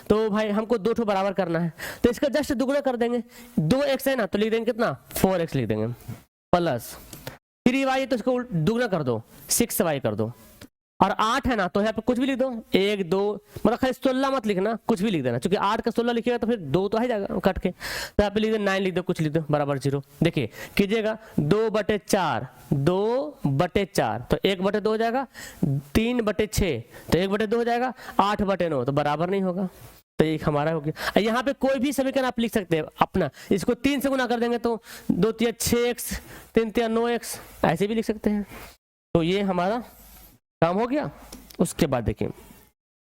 तो भाई हमको 2 ठो बराबर करना है, तो इसका जस्ट दुगुना कर देंगे, 2x है ना, तो लिख देंगे कितना 4x लिख देंगे, प्लस 3y तो इसको दुगना कर दो 6y कर दो, और 8 है ना, तो यहाँ पे कुछ भी लिख दो, 1 2, मतलब खाली 16 मत लिखना, कुछ भी लिख देना, क्योंकि 8 का 16 लिखिएगा तो फिर 2 तो आ जाएगा कट के। तो यहाँ पे लिख दो 9, लिख दो, कुछ लिख दो, बराबर 0। देखिए कीजिएगा 2/4, 2/4 तो 1/2 हो जाएगा, 3/6 तो 1/2 हो जाएगा, 8/9 तो बराबर नहीं होगा। तो एक हमारा हो गया। यहाँ पे कोई भी समीकरण आप लिख सकते हैं अपना, इसको 3 से गुना कर देंगे तो 2 3 6x, 3 3 9x, ऐसे भी लिख सकते हैं। तो ये हमारा काम हो गया। उसके बाद देखिए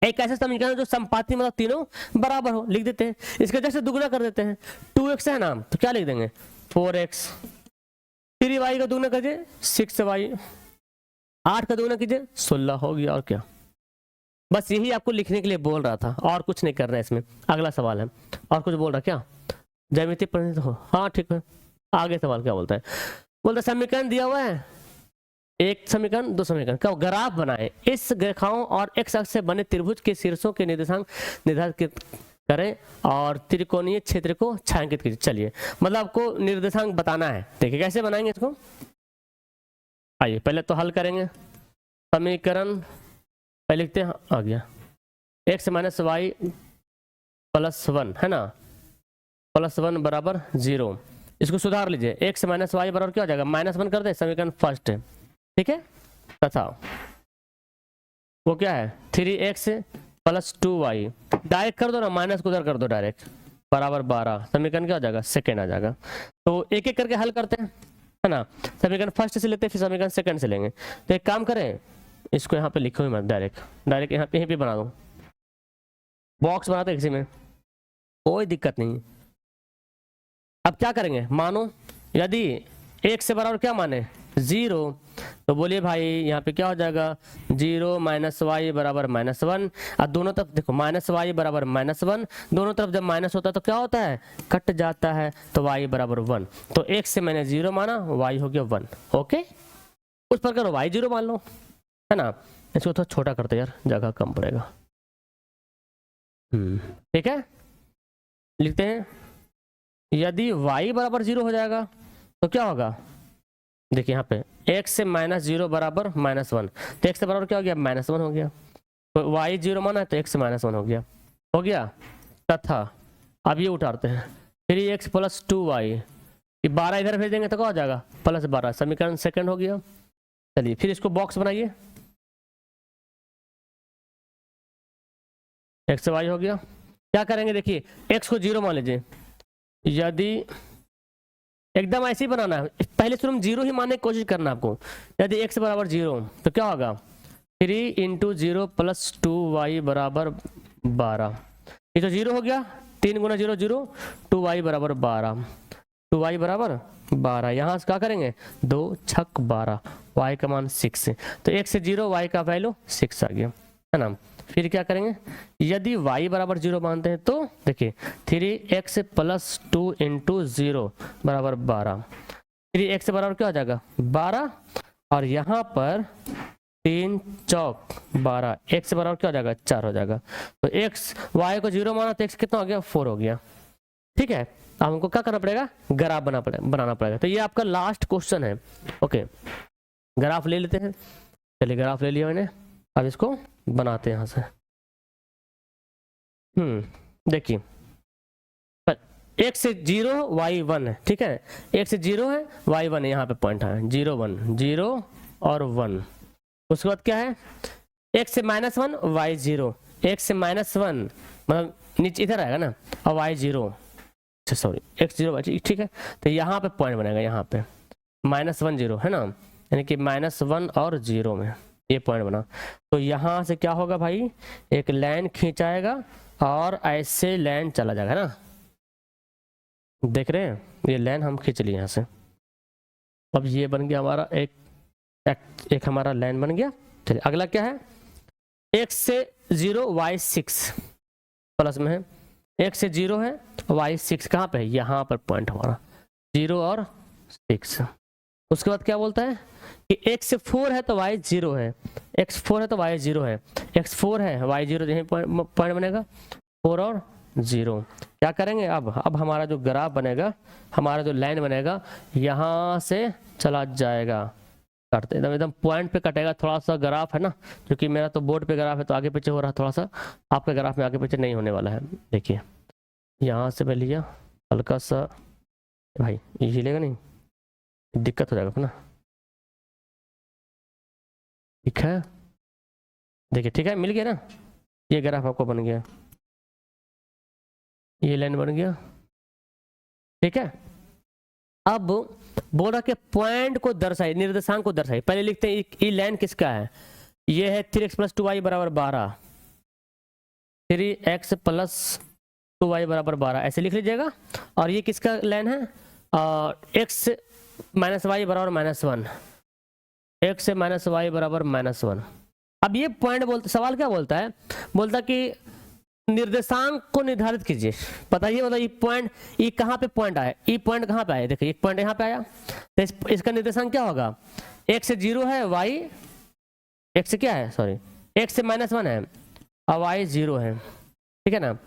एक ऐसा समीकरण जो संपाती मतलब तीनों बराबर हो, लिख देते हैं, इसका जैसे दुगुना कर देते हैं। 2x है ना, तो क्या लिख देंगे 4x, 3y का दुगुना कीजिए 6y, 8 का दुगुना कीजिए 16 हो गया। और क्या, बस यही आपको लिखने के लिए बोल रहा था, और कुछ नहीं करना है इसमें। अगला सवाल है, और कुछ बोल रहा क्या, ज्यामिति परिणत हो, हाँ ठीक है। आगे सवाल क्या बोलता है, बोलता समीकरण दिया हुआ है, एक समीकरण दो समीकरण का ग्राफ बनाए, इस रेखाओं और एक्स अक्ष से बने त्रिभुज के शीर्षों के निर्देशांक निर्धारित करें और त्रिकोणीय क्षेत्र को छायांकित कीजिए। चलिए मतलब आपको निर्देशांक बताना है। देखिए कैसे बनाएंगे इसको, आइए पहले तो हल करेंगे। समीकरण पहले लिखते हैं, आ गया x - y + 1 है ना, +1 बराबर 0। इसको सुधार लीजिए, x - y बराबर क्या हो जाएगा, -1 कर दे, समीकरण फर्स्ट है, ठीक है। तथा वो क्या है 3x + 2y, डायरेक्ट कर दो ना, माइनस को उधर कर दो डायरेक्ट, बराबर 12। समीकरण क्या हो जाएगा, सेकेंड आ जाएगा। तो एक एक करके हल करते हैं, है ना। समीकरण फर्स्ट से लेते हैं, फिर समीकरण सेकंड से लेंगे। तो एक काम करें, इसको यहाँ पे लिखो ही मत, डायरेक्ट यहाँ पे भी बना दो, बॉक्स बनाते हैं किसी में, कोई दिक्कत नहीं। अब क्या करेंगे, मानो यदि एक से बराबर क्या माने 0, तो बोलिए भाई यहाँ पे क्या हो जाएगा 0 - y बराबर -1। और दोनों तरफ देखो -y बराबर -1, दोनों तरफ जब माइनस होता है तो क्या होता है, कट जाता है, तो y बराबर 1। तो x से मैंने 0 माना, y हो गया 1। ओके, उस पर करो y 0 मान लो, है ना। इसको थोड़ा छोटा करते यार, जगह कम पड़ेगा। ठीक है, लिखते हैं यदि y बराबर 0 हो जाएगा तो क्या होगा, देखिए यहाँ पे x से -0 बराबर -1, तो x से बराबर क्या हो गया, -1 हो गया। तो y 0 माना है तो x से -1 हो गया। तथा अब ये उतारते हैं 3x + 2y, 12 इधर भेज देंगे तो क्या हो जाएगा +12, समीकरण सेकंड हो गया। चलिए फिर इसको बॉक्स बनाइए, x y हो गया। क्या करेंगे, देखिए x को 0 मान लीजिए, यदि एकदम ऐसे ही बनाना है, पहले शुरू में 0 ही मानने की कोशिश करना आपको। यदि x बराबर 0 तो क्या होगा 3 × 0 + 2y बराबर 12। ये तो 0 हो गया, 3 × 0 0, 2y बराबर 12, 2y बराबर 12। यहाँ से क्या करेंगे 2 छक 12, y का मान 6, तो x से 0 y का वैल्यू 6 आ गया, है ना। फिर क्या करेंगे, यदि y बराबर 0 मानते हैं तो देखिए 3x + 2 × 0 बराबर 12, 3x बराबर क्या हो जाएगा 12, और यहाँ पर 3 चौक 12, x बराबर क्या हो जाएगा 4 हो जाएगा। तो x y को 0 माना तो x कितना हो गया 4 हो गया। ठीक है, अब हमको क्या करना पड़ेगा, ग्राफ बनाना पड़ेगा। तो ये आपका लास्ट क्वेश्चन है। ओके, ग्राफ ले लेते हैं। चलिए ग्राफ ले लिया मैंने, अब इसको बनाते हैं यहाँ से। देखिए x से 0 y 1 है, ठीक है, x से 0 है y 1 है, यहाँ पे पॉइंट है 0 1 0 और 1। उसके बाद क्या है x से -1 y 0, x से -1 मतलब नीचे इधर आएगा ना, और y 0, सॉरी x 0 ठीक है। तो यहाँ पे पॉइंट बनेगा, यहाँ पे -1 0 है ना, यानी कि -1 और 0 में ये पॉइंट बना। तो यहाँ से क्या होगा भाई, एक लाइन खींचाएगा और ऐसे लाइन चला जाएगा, है ना। देख रहे हैं, ये लाइन हम खींच लिए यहाँ से। अब ये बन गया हमारा एक हमारा लाइन बन गया। चलिए अगला क्या है, x से 0 y 6 प्लस में है, x से 0 है y 6 कहाँ पे है, यहाँ पर पॉइंट हमारा 0 और 6। उसके बाद क्या बोलता है कि x से 4 है तो y 0 है, x 4 है तो y 0 है, x 4 है y 0, यही पॉइंट बनेगा 4 और 0। क्या करेंगे, अब हमारा जो ग्राफ बनेगा, हमारा जो लाइन बनेगा यहाँ से चला जाएगा काटते एकदम एकदम पॉइंट पे कटेगा। थोड़ा सा ग्राफ है ना, क्योंकि मेरा तो बोर्ड पे ग्राफ है तो आगे पीछे हो रहा है थोड़ा सा, आपके ग्राफ में आगे पीछे नहीं होने वाला है। देखिए यहाँ से मैं लिया हल्का सा, भाई ये हिलेगा नहीं, दिक्कत हो जाएगा ना। ठीक है, देखिए ठीक है, मिल गया ना, ये ग्राफ आपको बन गया, ये लाइन बन गया। ठीक है, अब बोल रहा कि पॉइंट को दर्शाई, निर्देशांक को दर्शाई। पहले लिखते हैं ये लाइन किसका है, ये है 3x + 2y = 12, 3x + 2y = 12 ऐसे लिख लीजिएगा। और ये किसका लाइन है, x - y = -1, x से -y = -1। अब ये पॉइंट बोलते, सवाल क्या बोलता है, बोलता कि निर्देशांक को निर्धारित कीजिए। बताइए मतलब ये पॉइंट, ये कहाँ पे पॉइंट आया, ये पॉइंट कहाँ पे आया, देखिए एक पॉइंट यहाँ पे आया, तो इसका निर्देशांक क्या होगा, x से 0 है, y x से क्या है, सॉरी x से -1 है और y 0 है। ठीक है ना,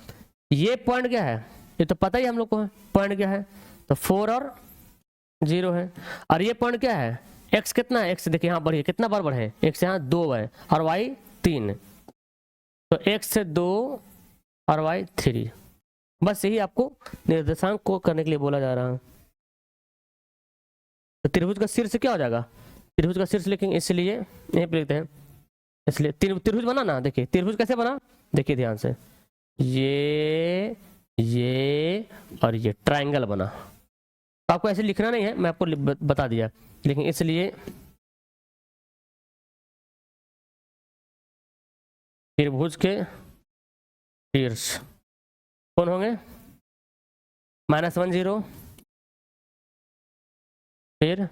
ये पॉइंट क्या है, ये तो पता ही हम लोग को है पॉइंट क्या है, तो 4 और 0 है। और ये पॉइंट क्या है, x कितना है, x देखिए यहाँ बढ़िए, कितना बार बढ़े, x यहाँ 2 है और y 3, तो x से 2 और y 3। बस यही आपको निर्देशांक को करने के लिए बोला जा रहा है। तो त्रिभुज का शीर्ष क्या हो जाएगा, त्रिभुज का शीर्ष लिखेंगे, इसलिए यहीं पे लिखते हैं, इसलिए त्रिभुज बना ना। देखिए त्रिभुज कैसे बना, देखिए ध्यान से, ये और ये ट्रायंगल बना। तो आपको ऐसे लिखना नहीं है, मैं आपको बता दिया, लेकिन इसलिए त्रिभुज के शीर्ष कौन होंगे, -1 0, फिर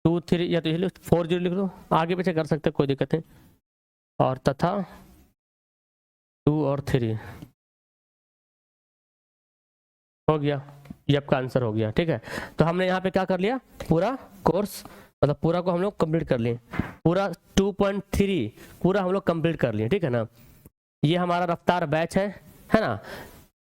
2 3, या तो 4 0 लिख दो, आगे पीछे कर सकते कोई दिक्कत नहीं, और तथा 2 और 3 हो गया, ये आपका आंसर हो गया। ठीक है, तो हमने यहाँ पे क्या कर लिया, पूरा कोर्स मतलब पूरा को हम लोग कंप्लीट कर लिए, पूरा 2.3 पूरा हम लोग कंप्लीट कर लिए। ठीक है ना, ये हमारा रफ्तार बैच है ना।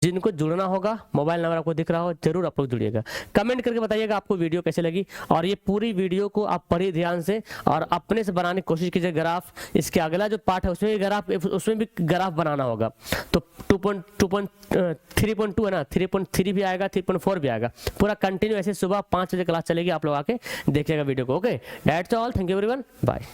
जिनको जुड़ना होगा, मोबाइल नंबर आपको दिख रहा हो, जरूर आप लोग जुड़िएगा। कमेंट करके बताइएगा आपको वीडियो कैसे लगी, और ये पूरी वीडियो को आप पढ़िए ध्यान से और अपने से बनाने की कोशिश कीजिए ग्राफ। इसके अगला जो पार्ट है उसमें भी ग्राफ बनाना होगा। तो 3.2 है ना, 3.3 भी आएगा, 3.4 भी आएगा। पूरा कंटिन्यू ऐसे सुबह 5 बजे क्लास चलेगी, आप लोग आके देखिएगा वीडियो को। Okay, that's all, thank you everyone, bye.